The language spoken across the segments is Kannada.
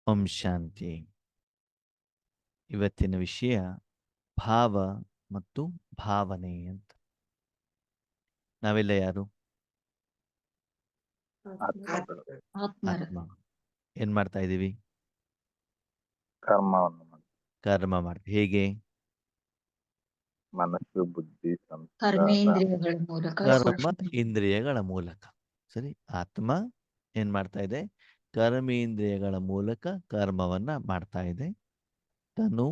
ಓಂ ಶಾಂತಿ. ಇವತ್ತಿನ ವಿಷಯ ಭಾವ ಮತ್ತು ಭಾವನೆ ಅಂತ. ನಾವೆಲ್ಲ ಯಾರು? ಆತ್ಮ. ಏನ್ ಮಾಡ್ತಾ ಇದ್ದೀವಿ? ಕರ್ಮ ಮಾಡ್ತೀವಿ. ಹೇಗೆ? ಮನಸ್ಸು, ಬುದ್ಧಿ, ಕರ್ಮೇಂದ್ರಿಯಗಳ ಮೂಲಕ, ಕರ್ಮ ಇಂದ್ರಿಯಗಳ ಮೂಲಕ. ಸರಿ. ಆತ್ಮ ಏನ್ ಮಾಡ್ತಾ ಇದೆ? ಕರ್ಮೇಂದ್ರಿಯಗಳ ಮೂಲಕ ಕರ್ಮವನ್ನ ಮಾಡ್ತಾ ಇದೆ. ತನು,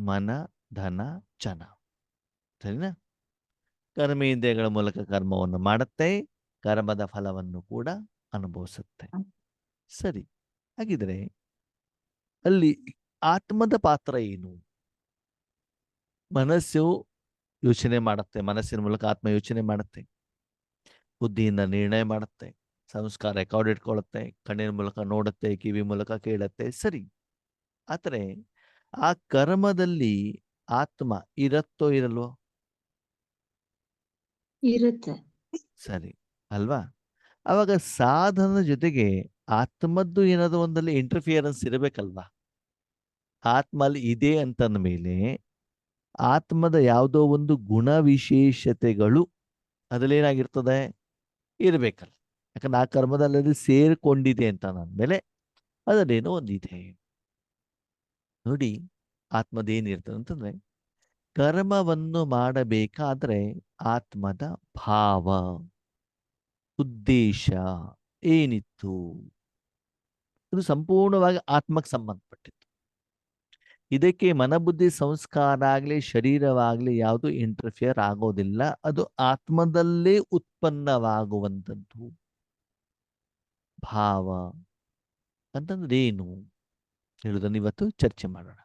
ಮನ, ಧನ, ಚನ. ಸರಿನಾ? ಕರ್ಮೇಂದ್ರಿಯಗಳ ಮೂಲಕ ಕರ್ಮವನ್ನು ಮಾಡುತ್ತೆ, ಕರ್ಮದ ಫಲವನ್ನು ಕೂಡ ಅನುಭವಿಸುತ್ತೆ. ಸರಿ. ಹಾಗಿದ್ರೆ ಅಲ್ಲಿ ಆತ್ಮದ ಪಾತ್ರ ಏನು? ಮನಸ್ಸು ಯೋಚನೆ ಮಾಡುತ್ತೆ, ಮನಸ್ಸಿನ ಮೂಲಕ ಆತ್ಮ ಯೋಚನೆ ಮಾಡುತ್ತೆ, ಬುದ್ಧಿಯಿಂದ ನಿರ್ಣಯ ಮಾಡುತ್ತೆ, ಸಂಸ್ಕಾರ ರೆಕಾರ್ಡ್ ಇಟ್ಕೊಳ್ಳುತ್ತೆ, ಕಣ್ಣಿನ ಮೂಲಕ ನೋಡುತ್ತೆ, ಕಿವಿ ಮೂಲಕ ಕೇಳುತ್ತೆ. ಸರಿ. ಆದರೆ ಆ ಕರ್ಮದಲ್ಲಿ ಆತ್ಮ ಇರತ್ತೋ ಇರಲ್ವೋ? ಇರುತ್ತೆ. ಸರಿ ಅಲ್ವಾ? ಅವಾಗ ಸಾಧನದ ಜೊತೆಗೆ ಆತ್ಮದ್ದು ಏನಾದ್ರು ಒಂದಲ್ಲಿ ಇಂಟರ್ಫಿಯರೆನ್ಸ್ ಇರಬೇಕಲ್ವಾ? ಆತ್ಮ ಅಲ್ಲಿ ಇದೆ ಅಂತಂದ ಮೇಲೆ ಆತ್ಮದ ಯಾವುದೋ ಒಂದು ಗುಣ ವಿಶೇಷತೆಗಳು ಅದರಲ್ಲೇನಾಗಿರ್ತದೆ? ಇರಬೇಕಲ್ಲ. ಯಾಕಂದ್ರೆ ಆ ಕರ್ಮದಲ್ಲಿ ಸೇರಿಕೊಂಡಿದೆ ಅಂತ ಅಂದಮೇಲೆ ಅದರಲ್ಲೇನೋ ಒಂದಿದೆ. ನೋಡಿ, ಆತ್ಮದೇನಿರ್ತದೆ ಅಂತಂದ್ರೆ, ಕರ್ಮವನ್ನು ಮಾಡಬೇಕಾದ್ರೆ ಆತ್ಮದ ಭಾವ, ಉದ್ದೇಶ ಏನಿತ್ತು, ಇದು ಸಂಪೂರ್ಣವಾಗಿ ಆತ್ಮಕ್ಕೆ ಸಂಬಂಧಪಟ್ಟಿತ್ತು. ಇದಕ್ಕೆ ಮನಬುದ್ಧಿ ಸಂಸ್ಕಾರ ಆಗಲಿ ಶರೀರವಾಗಲಿ ಯಾವುದು ಇಂಟರ್ಫಿಯರ್ ಆಗೋದಿಲ್ಲ. ಅದು ಆತ್ಮದಲ್ಲೇ ಉತ್ಪನ್ನವಾಗುವಂಥದ್ದು. ಭಾವ ಅಂತಂದ್ರೆ ಏನು ಹೇಳುವುದನ್ನು ಇವತ್ತು ಚರ್ಚೆ ಮಾಡೋಣ.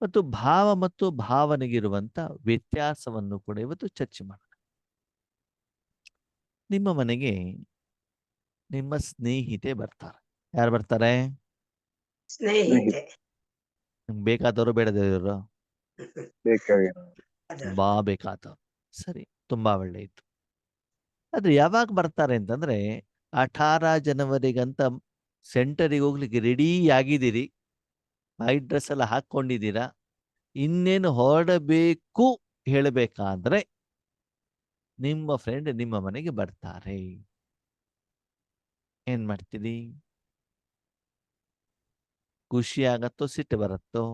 ಮತ್ತು ಭಾವ ಮತ್ತು ಭಾವನೆಗಿರುವಂಥ ವ್ಯತ್ಯಾಸವನ್ನು ಕೂಡ ಇವತ್ತು ಚರ್ಚೆ ಮಾಡೋಣ. ನಿಮ್ಮ ಮನೆಗೆ ನಿಮ್ಮ ಸ್ನೇಹಿತೆ ಬರ್ತಾರೆ. ಯಾರು ಬರ್ತಾರೆ? ಸ್ನೇಹಿತೆ. ನಿಮ್ಗೆ ಬೇಕಾದವರು ಬೇಡದವರು? ತುಂಬಾ ಬೇಕಾದವರು. ಸರಿ, ತುಂಬಾ ಒಳ್ಳೆಯಿತು. ಆದ್ರೆ ಯಾವಾಗ ಬರ್ತಾರೆ ಅಂತಂದ್ರೆ 18 ಜನವರಿಗಂತ ಸೆಂಟರಿಗೆ ಹೋಗ್ಲಿಕ್ಕೆ ರೆಡಿ ಆಗಿದ್ದೀರಿ, ವೈಟ್ ಡ್ರೆಸ್ ಎಲ್ಲ ಹಾಕೊಂಡಿದ್ದೀರಾ, ಇನ್ನೇನು ಹೊರಡಬೇಕು ಹೇಳಬೇಕಾದ್ರೆ ನಿಮ್ಮ ಫ್ರೆಂಡ್ ನಿಮ್ಮ ಮನೆಗೆ ಬರ್ತಾರೆ. ಏನ್ ಮಾಡ್ತೀರಿ? ಖುಷಿ ಆಗತ್ತೋ ಸಿಟ್ಟು ಬರುತ್ತೋ?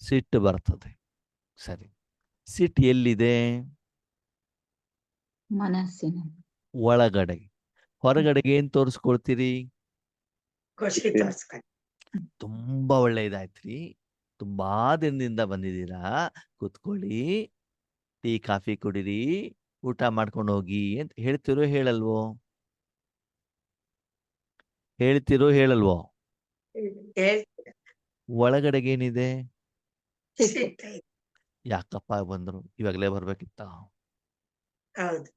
ಸಿಟ್ಟು ಬರ್ತದೆ. ಸರಿ. ಸಿಟ್ಟು ಎಲ್ಲಿದೆ? ಮನಸ್ಸಿನ ಒಳಗಡೆ. ಹೊರಗಡೆಗೆ ಏನ್ ತೋರಿಸ್ಕೊಳ್ತೀರಿ? ಖುಷಿ ತೋರ್ಸ್ಕೊಂಡು. ತುಂಬಾ ಒಳ್ಳೆಯದಾಯ್ತ್ರಿ, ತುಂಬಾ ದಿನದಿಂದ ಬಂದಿದ್ದೀರಾ, ಕೂತ್ಕೊಳ್ಳಿ, ಟೀ ಕಾಫಿ ಕುಡಿರಿ, ಊಟ ಮಾಡ್ಕೊಂಡು ಹೋಗಿ ಅಂತ ಹೇಳ್ತಿರೋ ಹೇಳಲ್ವೋ? ಹೇಳ್ತಿರೋ ಹೇಳಲ್ವೋ? ಹೇಳ್ತೀರ. ಒಳಗಡೆಗೆ ಏನಿದೆ? ಸಿಟ್ಟೈತೆ. ಯಾಕಪ್ಪ ಬಂದ್ರು, ಇವಾಗಲೇ ಬರ್ಬೇಕಿತ್ತ? ಹೌದು.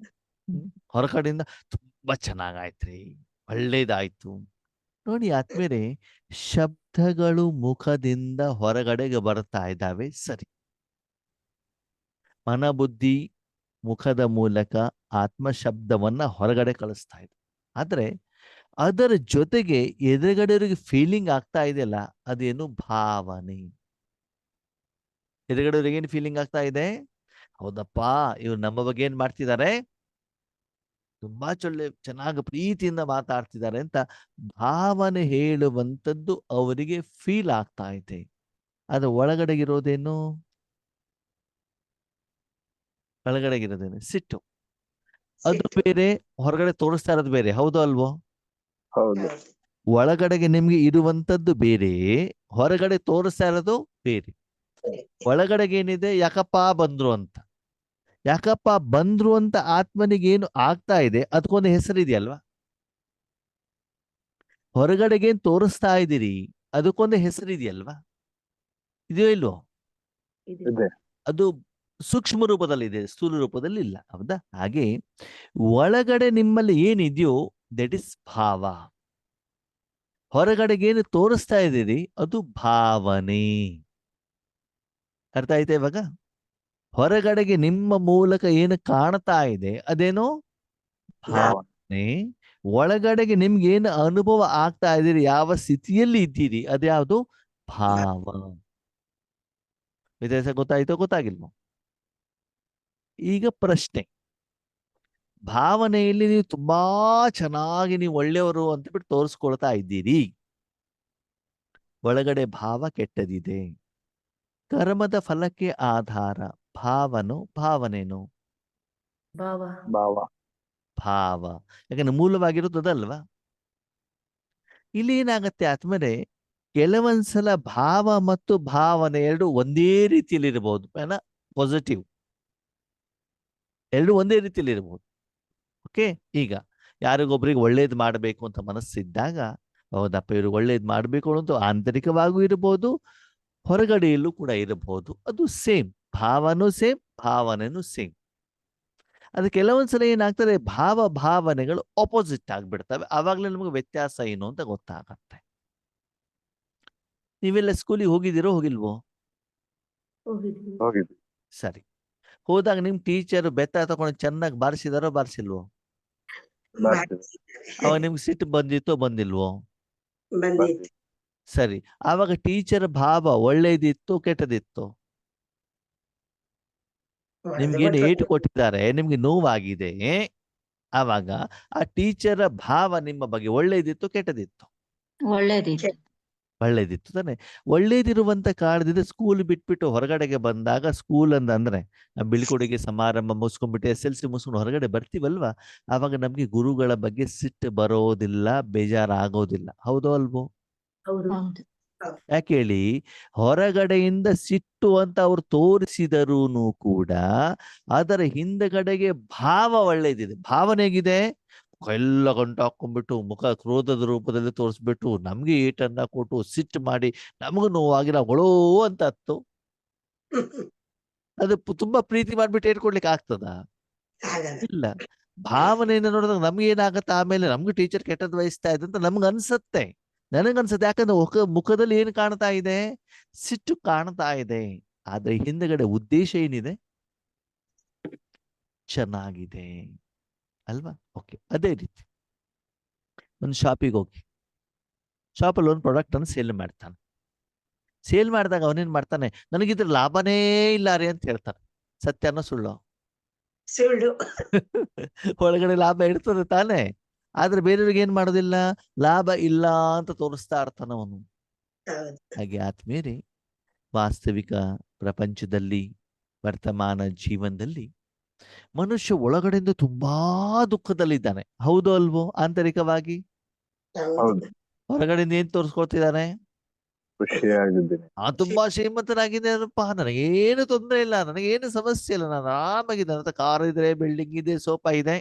ಹೊರಗಡೆಯಿಂದ ತುಂಬಾ ಚೆನ್ನಾಗಾಯ್ತ್ರಿ, ಒಳ್ಳೇದಾಯ್ತು. ನೋಡಿ ಆದ್ಮೇಲೆ ಶಬ್ದಗಳು ಮುಖದಿಂದ ಹೊರಗಡೆಗೆ ಬರ್ತಾ ಇದ್ದಾವೆ. ಸರಿ. ಮನಬುದ್ಧಿ ಮುಖದ ಮೂಲಕ ಆತ್ಮ ಶಬ್ದವನ್ನ ಹೊರಗಡೆ ಕಳಿಸ್ತಾ ಇದೆ. ಆದ್ರೆ ಅದರ ಜೊತೆಗೆ ಎದುರುಗಡೆಯವರಿಗೆ ಫೀಲಿಂಗ್ ಆಗ್ತಾ ಇದೆಯಲ್ಲ, ಅದೇನು? ಭಾವನೆ. ಎದುರುಗಡೆಯವ್ರಿಗೆ ಏನು ಫೀಲಿಂಗ್ ಆಗ್ತಾ ಇದೆ? ಹೌದಪ್ಪ, ಇವ್ರು ನಮ್ಮ ಬಗ್ಗೆ ಏನ್ ಮಾಡ್ತಿದ್ದಾರೆ, ತುಂಬಾ ಚೆನ್ನಾಗಿ ಪ್ರೀತಿಯಿಂದ ಮಾತಾಡ್ತಿದ್ದಾರೆ ಅಂತ ಭಾವನೆ ಹೇಳುವಂಥದ್ದು ಅವರಿಗೆ ಫೀಲ್ ಆಗ್ತಾ ಇದೆ. ಅದು ಒಳಗಡೆಗಿರೋದೇನು? ಒಳಗಡೆಗಿರೋದೇನು? ಸಿಟ್ಟು. ಅದು ಬೇರೆ, ಹೊರಗಡೆ ತೋರಿಸ್ತಾ ಇರೋದು ಬೇರೆ. ಹೌದು ಅಲ್ವೋ? ಹೌದು. ಒಳಗಡೆಗೆ ನಿಮ್ಗೆ ಇರುವಂತದ್ದು ಬೇರೆ, ಹೊರಗಡೆ ತೋರಿಸ್ತಾ ಇರೋದು ಬೇರೆ. ಒಳಗಡೆಗೆ ಏನಿದೆ? ಯಾಕಪ್ಪ ಬಂದ್ರು ಅಂತ. ಯಾಕಪ್ಪ ಬಂದ್ರು ಅಂತ ಆತ್ಮನಿಗೆ ಏನು ಆಗ್ತಾ ಇದೆ, ಅದಕ್ಕೊಂದು ಹೆಸರಿದೆಯಲ್ವಾ? ಹೊರಗಡೆಗೆ ಏನ್ ತೋರಿಸ್ತಾ ಇದ್ದೀರಿ, ಅದಕ್ಕೊಂದು ಹೆಸರಿದೆಯಲ್ವಾ? ಇದೆಯೋ ಇಲ್ವೋ? ಇದೆ. ಅದು ಸೂಕ್ಷ್ಮ ರೂಪದಲ್ಲಿ ಇದೆ, ಸ್ಥೂಲ ರೂಪದಲ್ಲಿ ಇಲ್ಲ. ಹೌದಾ? ಹಾಗೆ ಒಳಗಡೆ ನಿಮ್ಮಲ್ಲಿ ಏನಿದೆಯೋ ದಟ್ ಇಸ್ ಭಾವ. ಹೊರಗಡೆಗೆ ಏನು ತೋರಿಸ್ತಾ ಇದ್ದೀರಿ ಅದು ಭಾವನೆ. ಅರ್ಥ ಆಯ್ತಾ ಇವಾಗ? ಹೊರಗಡೆಗೆ ನಿಮ್ಮ ಮೂಲಕ ಏನು ಕಾಣ್ತಾ ಇದೆ ಅದೇನೋ ಭಾವನೆ. ಭಾವನೆ ಒಳಗಡೆಗೆ ನಿಮ್ಗೆ ಏನು ಅನುಭವ ಆಗ್ತಾ ಇದ್ದೀರಿ, ಯಾವ ಸ್ಥಿತಿಯಲ್ಲಿ ಇದ್ದೀರಿ, ಅದ್ಯಾವುದು ಭಾವ. ವ್ಯತ್ಯಾಸ ಗೊತ್ತಾಯ್ತೋ ಗೊತ್ತಾಗಿಲ್ವೋ? ಈಗ ಪ್ರಶ್ನೆ, ಭಾವನೆಯಲ್ಲಿ ನೀವು ತುಂಬಾ ಚೆನ್ನಾಗಿ ನೀವು ಒಳ್ಳೆಯವರು ಅಂತ ಬಿಟ್ಟು ತೋರಿಸ್ಕೊಳ್ತಾ ಇದ್ದೀರಿ, ಒಳಗಡೆ ಭಾವ ಕೆಟ್ಟದಿದೆ. ಕರ್ಮದ ಫಲಕ್ಕೆ ಆಧಾರ ಭಾವನೇನು? ಭಾವ. ಭಾವ. ಯಾಕಂದ್ರೆ ಮೂಲವಾಗಿರುತ್ತದಲ್ವಾ. ಇಲ್ಲಿ ಏನಾಗತ್ತೆ ಆದ್ಮೇಲೆ, ಕೆಲವೊಂದ್ಸಲ ಭಾವ ಮತ್ತು ಭಾವನೆ ಎರಡು ಒಂದೇ ರೀತಿಯಲ್ಲಿ ಇರಬಹುದು. ಪಾಸಿಟಿವ್ ಎರಡು ಒಂದೇ ರೀತಿಯಲ್ಲಿ ಇರಬಹುದು. ಓಕೆ, ಈಗ ಯಾರಿಗೊಬ್ರಿಗೆ ಒಳ್ಳೇದು ಮಾಡಬೇಕು ಅಂತ ಮನಸ್ಸಿದ್ದಾಗ, ಹೌದಪ್ಪ ಇವರು ಒಳ್ಳೇದು ಮಾಡಬೇಕು ಅಂತ ಆಂತರಿಕವಾಗೂ ಇರಬಹುದು, ಹೊರಗಡೆಯಲ್ಲೂ ಕೂಡ ಇರಬಹುದು. ಅದು ಸೇಮ್, ಭಾವನೂ ಸೇಮ್, ಭಾವನೆನೂ ಸೇಮ್. ಅದು ಕೆಲವೊಂದ್ಸಲ ಏನಾಗ್ತದೆ, ಭಾವನೆಗಳು ಆಪೋಸಿಟ್ ಆಗ್ಬಿಡ್ತವೆ. ಆವಾಗಲೇ ನಮಗೆ ವ್ಯತ್ಯಾಸ ಏನು ಅಂತ ಗೊತ್ತಾಗತ್ತೆ. ನೀವೆಲ್ಲ ಸ್ಕೂಲಿಗೆ ಹೋಗಿದ್ದೀರೋ ಹೋಗಿಲ್ವೋ? ಹೋಗಿದ್ವಿ. ಸರಿ, ಹೋದಾಗ ನಿಮ್ ಟೀಚರ್ ಬೆತ್ತ ತಗೊಂಡು ಚೆನ್ನಾಗಿ ಬಾರಿಸಿದಾರೋ ಬಾರಿಸಿಲ್ವೋ? ಅವಾಗ ನಿಮ್ಗೆ ಸಿಟ್ಟು ಬಂದಿಲ್ವೋ? ಬಂದಿತ್ತು. ಸರಿ, ಆವಾಗ ಟೀಚರ್ ಭಾವ ಒಳ್ಳೇದಿತ್ತು ಕೆಟ್ಟದಿತ್ತು? ನಿಮ್ಗೇನು ಏಟು ಕೊಟ್ಟಿದ್ದಾರೆ, ನಿಮ್ಗೆ ನೋವಾಗಿದೆ, ಆವಾಗ ಆ ಟೀಚರ್ ಭಾವ ನಿಮ್ಮ ಬಗ್ಗೆ ಒಳ್ಳೇದಿತ್ತು ಕೆಟ್ಟದಿತ್ತು? ಒಳ್ಳೇದಿತ್ತು ತಾನೆ. ಒಳ್ಳೇದಿರುವಂತ ಕಾರಣದಿಂದ ಸ್ಕೂಲ್ ಬಿಟ್ಬಿಟ್ಟು ಹೊರಗಡೆಗೆ ಬಂದಾಗ, ಸ್ಕೂಲ್ ಅಂದ್ರೆ ಬೀಳ್ಕೊಡುಗೆ ಸಮಾರಂಭ ಮುಗಿಸ್ಕೊಂಡ್ಬಿಟ್ಟು SLC ಮುಗಿಸ್ಕೊಂಡು ಹೊರಗಡೆ ಬರ್ತೀವಲ್ವಾ, ಆವಾಗ ನಮ್ಗೆ ಗುರುಗಳ ಬಗ್ಗೆ ಸಿಟ್ಟು ಬರೋದಿಲ್ಲ, ಬೇಜಾರಾಗೋದಿಲ್ಲ. ಹೌದೋ ಅಲ್ವೋ? ಯಾಕೆ ಹೇಳಿ, ಹೊರಗಡೆಯಿಂದ ಸಿಟ್ಟು ಅಂತ ಅವ್ರು ತೋರಿಸಿದರೂ ಕೂಡ ಅದರ ಹಿಂದಗಡೆಗೆ ಭಾವ ಒಳ್ಳೇದಿದೆ. ಭಾವನೆ ಹೇಗಿದೆ? ಎಲ್ಲ ಗಂಟು ಹಾಕೊಂಡ್ಬಿಟ್ಟು ಮುಖ ಕ್ರೋಧದ ರೂಪದಲ್ಲಿ ತೋರಿಸ್ಬಿಟ್ಟು ನಮ್ಗೆ ಏಟನ್ನ ಕೊಟ್ಟು ಸಿಟ್ಟು ಮಾಡಿ ನಮಗೂ ನೋವಾಗಿ ನಾವು ಒಳೋ ಅಂತ ಹತ್ತು. ಅದು ತುಂಬಾ ಪ್ರೀತಿ ಮಾಡ್ಬಿಟ್ಟು ಏಟ್ ಕೊಡ್ಲಿಕ್ಕೆ ಆಗ್ತದ? ಇಲ್ಲ. ಭಾವನೆಯಿಂದ ನೋಡಿದಾಗ ನಮ್ಗೆ ಏನಾಗತ್ತೆ, ಆಮೇಲೆ ನಮ್ಗೆ ಟೀಚರ್ ಕೆಟ್ಟದ್ ವಹಿಸ್ತಾ ಇದೆ ಅಂತ ನಮ್ಗೆ ಅನ್ಸತ್ತೆ, ನನಗನ್ಸತ್ತೆ. ಯಾಕಂದ್ರೆ ಮುಖದಲ್ಲಿ ಏನು ಕಾಣ್ತಾ ಇದೆ? ಸಿಟ್ಟು ಕಾಣ್ತಾ ಇದೆ. ಆದ್ರೆ ಹಿಂದಗಡೆ ಉದ್ದೇಶ ಏನಿದೆ? ಚೆನ್ನಾಗಿದೆ ಅಲ್ವಾ? ಓಕೆ, ಅದೇ ರೀತಿ ಒಂದು ಶಾಪಿಗೆ ಹೋಗಿ, ಶಾಪಲ್ಲಿ ಒಂದು ಪ್ರಾಡಕ್ಟ್ ಅನ್ನು ಸೇಲ್ ಮಾಡ್ತಾನೆ. ಸೇಲ್ ಮಾಡಿದಾಗ ಅವನೇನ್ ಮಾಡ್ತಾನೆ, ನನಗಿದ್ರ ಲಾಭನೇ ಇಲ್ಲ ರೀ ಅಂತ ಹೇಳ್ತಾನೆ. ಸತ್ಯನೋ ಸುಳ್ಳು? ಸುಳ್ಳು. ಒಳಗಡೆ ಲಾಭ ಇರ್ತದೆ ತಾನೆ, ಆದ್ರೆ ಬೇರೆಯವ್ರಿಗೆ ಏನ್ ಮಾಡೋದಿಲ್ಲ, ಲಾಭ ಇಲ್ಲ ಅಂತ ತೋರಿಸ್ತಾ ಇರ್ತಾನ ಅವನು. ಹಾಗೆ ಆತ್ಮೀಯರೇ, ವಾಸ್ತವಿಕ ಪ್ರಪಂಚದಲ್ಲಿ, ವರ್ತಮಾನ ಜೀವನದಲ್ಲಿ ಮನುಷ್ಯ ಒಳಗಡೆಯಿಂದ ತುಂಬಾ ದುಃಖದಲ್ಲಿದ್ದಾನೆ. ಹೌದು ಅಲ್ವೋ? ಆಂತರಿಕವಾಗಿ ಹೊರಗಡೆಯಿಂದ ಏನ್ ತೋರಿಸ್ಕೊಳ್ತಿದ್ದಾನೆ? ಖುಷಿಯಾಗಿದ್ದೀನಿ, ತುಂಬಾ ಶ್ರೀಮಂತನಾಗಿದ್ದೇನಪ್ಪ, ನನಗೇನು ತೊಂದರೆ ಇಲ್ಲ, ನನಗೇನು ಸಮಸ್ಯೆ ಇಲ್ಲ, ನಾನು ಆರಾಮಾಗಿದ್ದೆ, ನನ್ನ ಹತ್ರ ಕಾರ್ ಇದೆ, ಬಿಲ್ಡಿಂಗ್ ಇದೆ, ಸೋಫಾ ಇದೆ,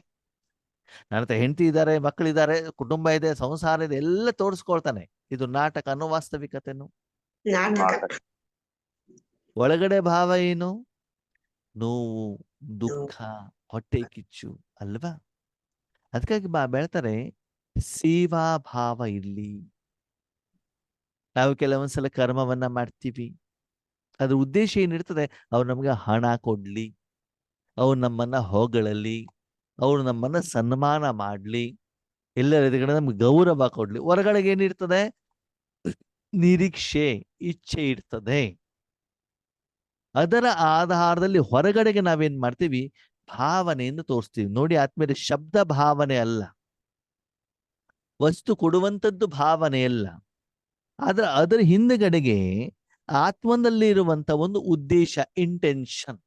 ನನ್ನ ಹತ್ರ ಹೆಂಡತಿ ಇದ್ದಾರೆ, ಮಕ್ಕಳಿದ್ದಾರೆ, ಕುಟುಂಬ ಇದೆ, ಸಂಸಾರ ಇದೆ, ಎಲ್ಲ ತೋರಿಸ್ಕೊಳ್ತಾನೆ. ಇದು ನಾಟಕನೋ ವಾಸ್ತವಿಕತೆನೋ? ಒಳಗಡೆ ಭಾವ ಏನು? ನೋವು, ದುಃಖ, ಹೊಟ್ಟೆ ಕಿಚ್ಚು ಅಲ್ವಾ? ಅದಕ್ಕಾಗಿ ಬೆಳ್ತಾರೆ, ಸೇವಾ ಭಾವ ಇರ್ಲಿ. ನಾವು ಕೆಲವೊಂದ್ಸಲ ಕರ್ಮವನ್ನ ಮಾಡ್ತೀವಿ, ಅದ್ರ ಉದ್ದೇಶ ಏನಿರ್ತದೆ, ಅವ್ರು ನಮ್ಗೆ ಹಣ ಕೊಡ್ಲಿ, ಅವ್ರು ನಮ್ಮನ್ನ ಹೊಗಳಲಿ, ಅವ್ರು ನಮ್ಮನ್ನ ಸನ್ಮಾನ ಮಾಡ್ಲಿ, ಎಲ್ಲರ ಎದುರುಗಡೆ ನಮ್ಗೆ ಗೌರವ ಕೊಡ್ಲಿ. ಹೊರಗಡೆಗೆ ಏನಿರ್ತದೆ? ನಿರೀಕ್ಷೆ, ಇಚ್ಛೆ ಇರ್ತದೆ. ಅದರ ಆಧಾರದಲ್ಲಿ ಹೊರಗಡೆಗೆ ನಾವೇನ್ ಮಾಡ್ತೀವಿ? ಭಾವನೆಯನ್ನು ತೋರಿಸ್ತೀವಿ. ನೋಡಿ ಆದ್ಮೇಲೆ, ಶಬ್ದ ಭಾವನೆ ಅಲ್ಲ, ವಸ್ತು ಕೊಡುವಂಥದ್ದು ಭಾವನೆ ಅಲ್ಲ, ಆದ್ರೆ ಅದರ ಹಿಂದಗಡೆಗೆ ಆತ್ಮನಲ್ಲಿ ಇರುವಂತ ಒಂದು ಉದ್ದೇಶ, ಇಂಟೆನ್ಷನ್.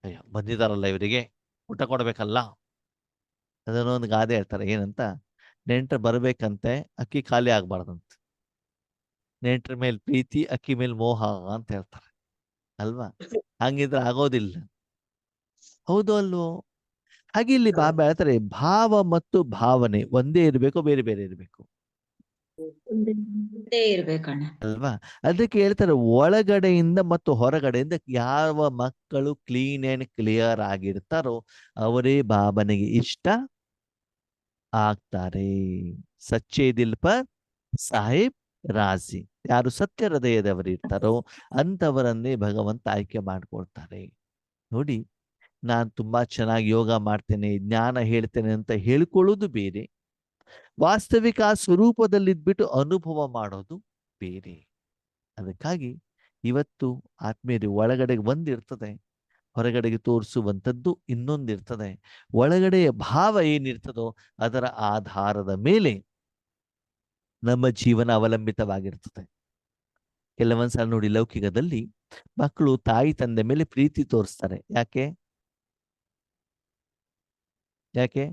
ಅಯ್ಯೋ ಬಂದಿದಾರಲ್ಲ, ಇವರಿಗೆ ಊಟ ಕೊಡ್ಬೇಕಲ್ಲ. ಅದನ್ನೊಂದು ಗಾದೆ ಹೇಳ್ತಾರೆ, ಏನಂತ, ನೆಂಟರು ಬರ್ಬೇಕಂತೆ, ಅಕ್ಕಿ ಖಾಲಿ ಆಗ್ಬಾರ್ದಂತ. ನೆಂಟರ ಮೇಲೆ ಪ್ರೀತಿ, ಅಕ್ಕಿ ಮೇಲೆ ಮೋಹ ಅಂತ ಹೇಳ್ತಾರೆ ಅಲ್ವಾ? ಹಂಗಿದ್ರೆ ಆಗೋದಿಲ್ಲ. ಹೌದು ಅಲ್ವೋ? ಹಾಗೆ ಇಲ್ಲಿ ಹೇಳ್ತಾರೆ, ಭಾವ ಮತ್ತು ಭಾವನೆ ಒಂದೇ ಇರಬೇಕು, ಬೇರೆ ಬೇರೆ ಇರಬೇಕು ಅಲ್ವಾ? ಅದಕ್ಕೆ ಹೇಳ್ತಾರೆ, ಒಳಗಡೆಯಿಂದ ಮತ್ತು ಹೊರಗಡೆಯಿಂದ ಯಾವ ಮಕ್ಕಳು ಕ್ಲೀನ್ ಅಂಡ್ ಕ್ಲಿಯರ್ ಆಗಿರ್ತಾರೋ ಅವರೇ ಭಾವನೆಗೆ ಇಷ್ಟ ಆಗ್ತಾರೆ. ಸಚ್ಚೆ ದಿಲ್ ಪರ್ ಸಾಹಿಬ್ ರಾಜಿ. ಯಾರು ಸತ್ಯ ಹೃದಯದವರು ಇರ್ತಾರೋ ಅಂತವರನ್ನೇ ಭಗವಂತ ಆಯ್ಕೆ ಮಾಡ್ಕೊಳ್ತಾರೆ. ನೋಡಿ, ನಾನು ತುಂಬಾ ಚೆನ್ನಾಗಿ ಯೋಗ ಮಾಡ್ತೇನೆ, ಜ್ಞಾನ ಹೇಳ್ತೇನೆ ಅಂತ ಹೇಳ್ಕೊಳ್ಳೋದು ಬೇರೆ, ವಾಸ್ತವಿಕ ಆ ಸ್ವರೂಪದಲ್ಲಿದ್ಬಿಟ್ಟು ಅನುಭವ ಮಾಡೋದು ಬೇರೆ. ಅದಕ್ಕಾಗಿ ಇವತ್ತು ಆತ್ಮೀಯರು ಒಳಗಡೆಗೆ ಒಂದಿರ್ತದೆ, ಹೊರಗಡೆಗೆ ತೋರಿಸುವಂಥದ್ದು ಇನ್ನೊಂದಿರ್ತದೆ. ಒಳಗಡೆಯ ಭಾವ ಏನಿರ್ತದೋ ಅದರ ಆಧಾರದ ಮೇಲೆ ನಮ್ಮ ಜೀವನ ಅವಲಂಬಿತವಾಗಿರ್ತದೆ. ಕೆಲವೊಂದ್ಸಲ ನೋಡಿ, ಲೌಕಿಕದಲ್ಲಿ ಮಕ್ಕಳು ತಾಯಿ ತಂದೆ ಮೇಲೆ ಪ್ರೀತಿ ತೋರಿಸ್ತಾರೆ. ಯಾಕೆ ಯಾಕೆ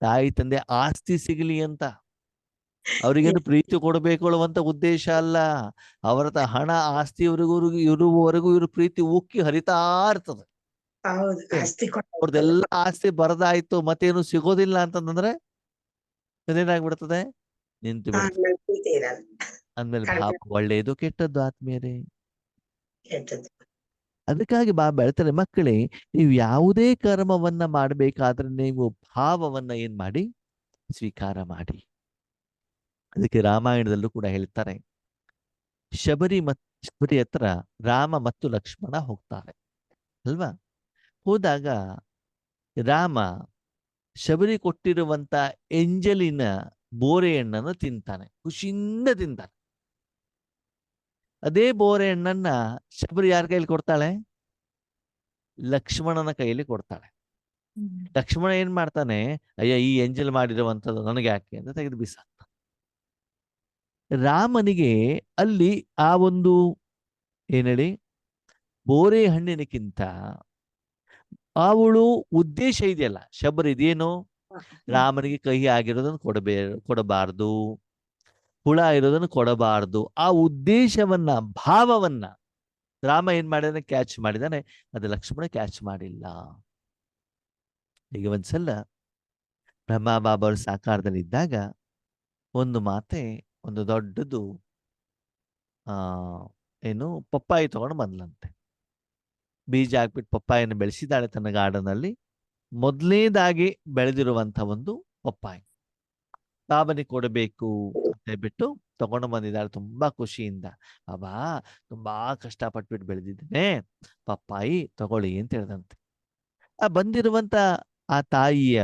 ತಾಯಿ ತಂದೆ ಆಸ್ತಿ ಸಿಗಲಿ ಅಂತ. ಅವರಿಗೇನು ಪ್ರೀತಿ ಕೊಡಬೇಕು ಅನ್ನುವಂತ ಉದ್ದೇಶ ಅಲ್ಲ. ಅವರ ಹಣ ಆಸ್ತಿಯವರೆಗೂ ಇರುವವರೆಗೂ ಇವರು ಪ್ರೀತಿ ಉಕ್ಕಿ ಹರಿತಾ ಇರ್ತದೆ. ಹೌದು, ಆಸ್ತಿ ಅವ್ರದ್ದೆಲ್ಲ ಆಸ್ತಿ ಬರದಾಯ್ತು, ಮತ್ತೇನು ಸಿಗೋದಿಲ್ಲ ಅಂತಂದ್ರೆ ಅದೇನಾಗ್ಬಿಡ್ತದೆ, ನಿಂತು ಬಿಡ್ತದೆ. ಅಂದ್ಮೇಲೆ ಭಾವ ಒಳ್ಳೆಯದು ಕೆಟ್ಟದ್ದು ಆತ್ಮೀಯರೇ. ಅದಕ್ಕಾಗಿ ಬಾಬಾ ಹೇಳ್ತಾರೆ, ಮಕ್ಕಳೇ, ನೀವು ಯಾವುದೇ ಕರ್ಮವನ್ನ ಮಾಡಬೇಕಾದ್ರೆ ನೀವು ಭಾವವನ್ನ ಏನ್ ಮಾಡಿ, ಸ್ವೀಕಾರ ಮಾಡಿ. ಅದಕ್ಕೆ ರಾಮಾಯಣದಲ್ಲೂ ಕೂಡ ಹೇಳ್ತಾರೆ, ಶಬರಿ ಹತ್ರ ರಾಮ ಮತ್ತು ಲಕ್ಷ್ಮಣ ಹೋಗ್ತಾರೆ ಅಲ್ವಾ. ಹೋದಾಗ ರಾಮ ಶಬರಿ ಕೊಟ್ಟಿರುವಂತ ಎಂಜಲಿನ ಬೋರೆ ಹಣ್ಣನ್ನು ತಿಂತಾನೆ, ಖುಷಿಯಿಂದ ತಿಂತಾನೆ. ಅದೇ ಬೋರೆ ಹಣ್ಣನ್ನ ಶಬರಿ ಯಾರ ಕೈಯಲ್ಲಿ ಕೊಡ್ತಾಳೆ? ಲಕ್ಷ್ಮಣನ ಕೈಯಲ್ಲಿ ಕೊಡ್ತಾಳೆ. ಲಕ್ಷ್ಮಣ ಏನ್ ಮಾಡ್ತಾನೆ, ಅಯ್ಯ ಈ ಎಂಜಲ್ ಮಾಡಿರುವಂಥದ್ದು ನನಗೆ ಯಾಕೆ ಅಂತ ತೆಗೆದು ಬಿಸಾಕ್ತಾನೆ. ರಾಮನಿಗೆ ಅಲ್ಲಿ ಆ ಒಂದು ಏನೇಳಿ ಬೋರೆ ಹಣ್ಣಿನಕ್ಕಿಂತ ಅವಳು ಉದ್ದೇಶ ಇದೆಯಲ್ಲ, ಶಬರಿ ಇದೇನು, ರಾಮನಿಗೆ ಕಹಿ ಆಗಿರೋದನ್ನು ಕೊಡಬಾರ್ದು, ಹುಳ ಇರೋದನ್ನು ಕೊಡಬಾರ್ದು. ಆ ಉದ್ದೇಶವನ್ನ, ಭಾವವನ್ನ ರಾಮ ಏನ್ ಮಾಡಿದಾನೆ, ಕ್ಯಾಚ್ ಮಾಡಿದಾನೆ. ಅದು ಲಕ್ಷ್ಮಣ ಕ್ಯಾಚ್ ಮಾಡಿಲ್ಲ. ಈಗ ಒಂದ್ಸಲ ಬ್ರಹ್ಮ ಬಾಬಾ ಅವ್ರ ಸಾಕಾರದಲ್ಲಿ ಇದ್ದಾಗ ಒಂದು ಮಾತೆ ಒಂದು ದೊಡ್ಡದು ಏನು ಪಪ್ಪಾಯಿ ತಗೊಂಡು ಬಂದ್ಲಂತೆ. ಬೀಜ ಹಾಕ್ಬಿಟ್ಟು ಪಪ್ಪಾಯಿನ ಬೆಳೆಸಿದಾಳೆ ತನ್ನ ಗಾರ್ಡನ್ ಅಲ್ಲಿ. ಮೊದಲನೇದಾಗಿ ಬೆಳೆದಿರುವಂತ ಒಂದು ಪಪ್ಪಾಯಿ ಬಾಬನಿಗೆ ಕೊಡಬೇಕು ಅಂತ ಹೇಳ್ಬಿಟ್ಟು ತಗೊಂಡು ಬಂದಿದ್ದಾಳೆ ತುಂಬಾ ಖುಷಿಯಿಂದ. ಬಾಬಾ, ತುಂಬಾ ಕಷ್ಟಪಟ್ಬಿಟ್ಟು ಬೆಳೆದಿದ್ದೇನೆ, ಪಪ್ಪಾಯಿ ತಗೊಳ್ಳಿ ಅಂತ ಹೇಳ್ದಂತೆ. ಆ ಬಂದಿರುವಂತ ಆ ತಾಯಿಯ,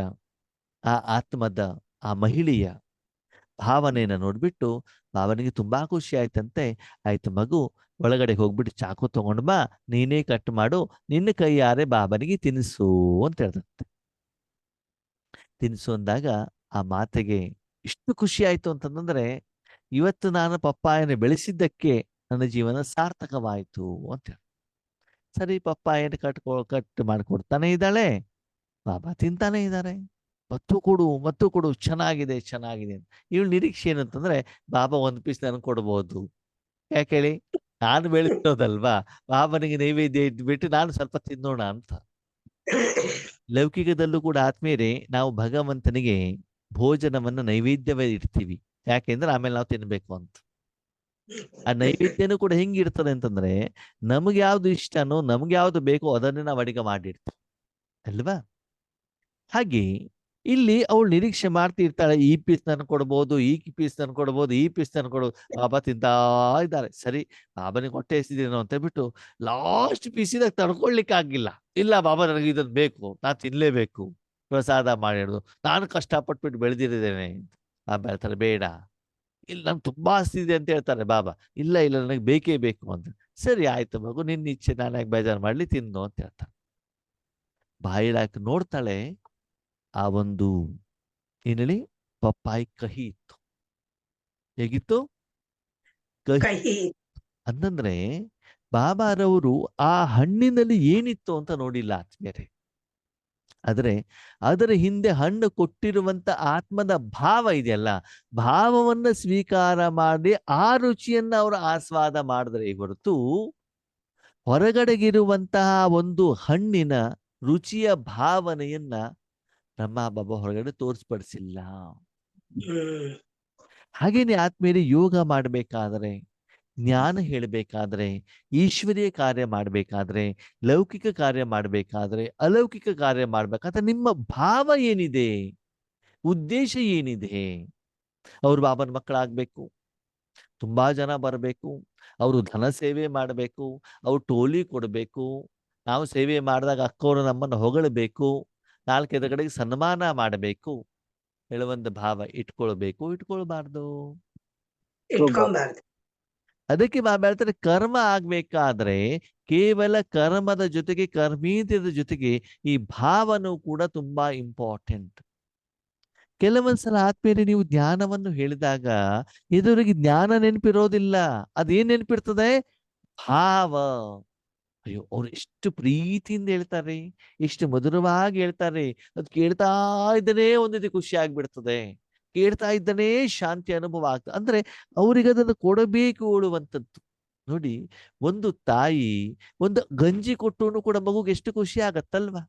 ಆ ಆತ್ಮದ, ಆ ಮಹಿಳೆಯ ಭಾವನೆಯನ್ನ ನೋಡ್ಬಿಟ್ಟು ಬಾಬನಿಗೆ ತುಂಬಾ ಖುಷಿ ಆಯ್ತಂತೆ. ಆಯ್ತು ಮಗು, ಒಳಗಡೆ ಹೋಗ್ಬಿಟ್ಟು ಚಾಕು ತಗೊಂಡು ಬಾ, ನೀನೇ ಕಟ್ ಮಾಡು, ನಿನ್ನ ಕೈಯಾರೆ ಬಾಬನಿಗೆ ತಿನ್ನಿಸು ಅಂತ ಹೇಳ್ದಂತೆ. ತಿನ್ನಿಸು ಅಂದಾಗ ಆ ಮಾತೆಗೆ ಇಷ್ಟು ಖುಷಿ ಆಯ್ತು ಅಂತಂದ್ರೆ, ಇವತ್ತು ನಾನು ಪಪ್ಪಾಯನ ಬೆಳೆಸಿದ್ದಕ್ಕೆ ನನ್ನ ಜೀವನ ಸಾರ್ಥಕವಾಯಿತು ಅಂತ ಹೇಳಿ. ಸರಿ, ಪಪ್ಪಾಯನ ಕಟ್ ಮಾಡಿಕೊಡ್ತಾನೆ ಇದ್ದಾಳೆ, ಬಾಬಾ ತಿಂತಾನೆ ಇದ್ದಾರೆ. ಮತ್ತು ಕೊಡು ಚೆನ್ನಾಗಿದೆ ಚೆನ್ನಾಗಿದೆ ಅಂತ. ಇವಳು ನಿರೀಕ್ಷೆ ಏನಂತಂದ್ರೆ, ಬಾಬಾ ಒಂದು ಪೀಸ್ ನನಗೆ ಕೊಡ್ಬೋದು. ಯಾಕೆ ಹೇಳಿ, ನಾನು ಬೆಳೆಸಿರೋದಲ್ವಾ, ಬಾಬನಿಗೆ ನೈವೇದ್ಯ ಇಟ್ಬಿಟ್ಟು ನಾನು ಸ್ವಲ್ಪ ತಿನ್ನೋಣ ಅಂತ. ಲೌಕಿಕದಲ್ಲೂ ಕೂಡ ಆತ್ಮೀಯರೇ, ನಾವು ಭಗವಂತನಿಗೆ ಭೋಜನವನ್ನು ನೈವೇದ್ಯವೇ ಇಡ್ತೀವಿ. ಯಾಕೆಂದ್ರೆ ಆಮೇಲೆ ನಾವು ತಿನ್ಬೇಕು ಅಂತ. ಆ ನೈವೇದ್ಯನೂ ಕೂಡ ಹೆಂಗಿರ್ತದೆ ಅಂತಂದ್ರೆ, ನಮ್ಗೆ ಯಾವ್ದು ಇಷ್ಟನೋ, ನಮ್ಗೆ ಯಾವ್ದು ಬೇಕೋ ಅದನ್ನೇ ನಾವು ಅಡಿಗೆ ಮಾಡಿರ್ತೀವಿ ಅಲ್ವಾ. ಹಾಗೆ ಇಲ್ಲಿ ಅವಳು ನಿರೀಕ್ಷೆ ಮಾಡ್ತಿರ್ತಾಳೆ, ಈ ಪೀಸ್ ನನ್ ಕೊಡ್ಬೋದು, ಈ ಪೀಸ್ ನನ್ ಕೊಡ್ಬೋದು, ಈ ಪೀಸ್ ನನ್ ಕೊಡ್ಬೋದು. ಬಾಬಾ ತಿಂತಾ ಇದ್ದಾರೆ. ಸರಿ, ಬಾಬನಿಗೆ ಹೊಟ್ಟೆ ಎಸಿದೇನೋ ಅಂತ ಹೇಳ್ಬಿಟ್ಟು ಲಾಸ್ಟ್ ಪೀಸಿದಾಗ ತಡ್ಕೊಳ್ಲಿಕ್ಕೆ ಆಗಿಲ್ಲ. ಇಲ್ಲ ಬಾಬಾ, ನನಗೆ ಇದನ್ನು ಬೇಕು, ನಾನು ತಿನ್ಲೇಬೇಕು, ಪ್ರಸಾದ ಮಾಡಿರೋದು, ನಾನು ಕಷ್ಟಪಟ್ಬಿಟ್ಟು ಬೆಳೆದಿದ್ದೇನೆ. ಬಾಬಾ ಹೇಳ್ತಾರೆ, ಬೇಡ, ಇಲ್ಲ ನಂಗೆ ತುಂಬಾ ಆಸ್ತಿ ಇದೆ ಅಂತ ಹೇಳ್ತಾರೆ ಬಾಬಾ. ಇಲ್ಲ ಇಲ್ಲ, ನನಗೆ ಬೇಕೇ ಬೇಕು ಅಂತ. ಸರಿ ಆಯ್ತು ಮಗು, ನಿನ್ನ ಇಚ್ಛೆ, ನಾನು ಯಾಕೆ ಬೇಜಾರು ಮಾಡ್ಲಿ, ತಿನ್ನು ಅಂತ ಹೇಳ್ತಾರೆ. ಬಾಯಿಲಾಕಿ ನೋಡ್ತಾಳೆ, ಆ ಒಂದು ಏನೇಳಿ ಪಪ್ಪಾಯಿ ಕಹಿ ಇತ್ತು. ಹೇಗಿತ್ತು? ಕಹಿ. ಅಂತಂದ್ರೆ ಬಾಬಾರವರು ಆ ಹಣ್ಣಿನಲ್ಲಿ ಏನಿತ್ತು ಅಂತ ನೋಡಿಲ್ಲ ಆತ್ಮೀಯರೇ. ಆದ್ರೆ ಅದರ ಹಿಂದೆ ಹಣ್ಣು ಕೊಟ್ಟಿರುವಂತ ಆತ್ಮದ ಭಾವ ಇದೆಯಲ್ಲ, ಭಾವವನ್ನ ಸ್ವೀಕಾರ ಮಾಡಿ ಆ ರುಚಿಯನ್ನ ಅವರು ಆಸ್ವಾದ ಮಾಡಿದ್ರೆ ಹೊರತು ಹೊರಗಡೆಗಿರುವಂತಹ ಒಂದು ಹಣ್ಣಿನ ರುಚಿಯ ಭಾವನೆಯನ್ನ ಬ್ರಹ್ಮ ಬಾಬಾ ಹೊರಗಡೆ ತೋರಿಸ್ಪಡಿಸಿಲ್ಲ. ಹಾಗೇನೆ ಆತ್ಮೀಯರೇ, ಯೋಗ ಮಾಡಬೇಕಾದ್ರೆ, ಜ್ಞಾನ ಹೇಳಬೇಕಾದ್ರೆ, ಈಶ್ವರೀಯ ಕಾರ್ಯ ಮಾಡಬೇಕಾದ್ರೆ, ಲೌಕಿಕ ಕಾರ್ಯ ಮಾಡಬೇಕಾದ್ರೆ, ಅಲೌಕಿಕ ಕಾರ್ಯ ಮಾಡ್ಬೇಕಾದ್ರೆ ನಿಮ್ಮ ಭಾವ ಏನಿದೆ, ಉದ್ದೇಶ ಏನಿದೆ? ಅವ್ರು ಬಾಬನ ಮಕ್ಕಳಾಗ್ಬೇಕು, ತುಂಬಾ ಜನ ಬರಬೇಕು, ಅವರು ಧನ ಸೇವೆ ಮಾಡಬೇಕು, ಅವ್ರು ಟೋಲಿ ಕೊಡಬೇಕು, ನಾವು ಸೇವೆ ಮಾಡಿದಾಗ ಅಕ್ಕವರು ನಮ್ಮನ್ನು ಹೊಗಳಬೇಕು, ನಾಲ್ಕೈದು ಕಡೆಗೆ ಸನ್ಮಾನ ಮಾಡಬೇಕು ಹೇಳುವಂತ ಭಾವ ಇಟ್ಕೊಳ್ಬಾರ್ದು. ಇಟ್ಕೊಂಬಾರ್ದು. ಅದಕ್ಕೆ ಬಾಬಾ ಹೇಳ್ತಾರೆ ಕರ್ಮ ಆಗ್ಬೇಕಾದ್ರೆ ಕೇವಲ ಕರ್ಮದ ಜೊತೆಗೆ ಕರ್ಮೀಯದ ಜೊತೆಗೆ ಈ ಭಾವನೂ ಕೂಡ ತುಂಬಾ ಇಂಪಾರ್ಟೆಂಟ್. ಕೆಲವೊಂದ್ಸಲ ಆತ್ಮೀಯರೇ, ನೀವು ಜ್ಞಾನವನ್ನು ಹೇಳಿದಾಗ ಎದುರಿಗೆ ಜ್ಞಾನ ನೆನಪಿರೋದಿಲ್ಲ, ಅದೇನ್ ನೆನಪಿರ್ತದೆ? ಭಾವ. ಅಯ್ಯೋ, ಅವ್ರು ಎಷ್ಟು ಪ್ರೀತಿಯಿಂದ ಹೇಳ್ತಾರೆ, ಎಷ್ಟು ಮಧುರವಾಗಿ ಹೇಳ್ತಾರೆ, ಅದು ಕೇಳ್ತಾ ಇದ್ದನೇ ಒಂದು ರೀತಿ ಖುಷಿ ಆಗ್ಬಿಡ್ತದೆ, ಕೇಳ್ತಾ ಇದ್ದನೇ ಶಾಂತಿ ಅನುಭವ ಆಗ್ತದೆ. ಅಂದ್ರೆ ಅವ್ರಿಗೆ ಅದನ್ನು ಕೊಡಬೇಕು ಹೇಳುವಂಥದ್ದು. ನೋಡಿ, ಒಂದು ತಾಯಿ ಒಂದು ಗಂಜಿ ಕೊಟ್ಟರು ಕೂಡ ಮಗುಗೆ ಎಷ್ಟು ಖುಷಿ ಆಗತ್ತಲ್ವಾ?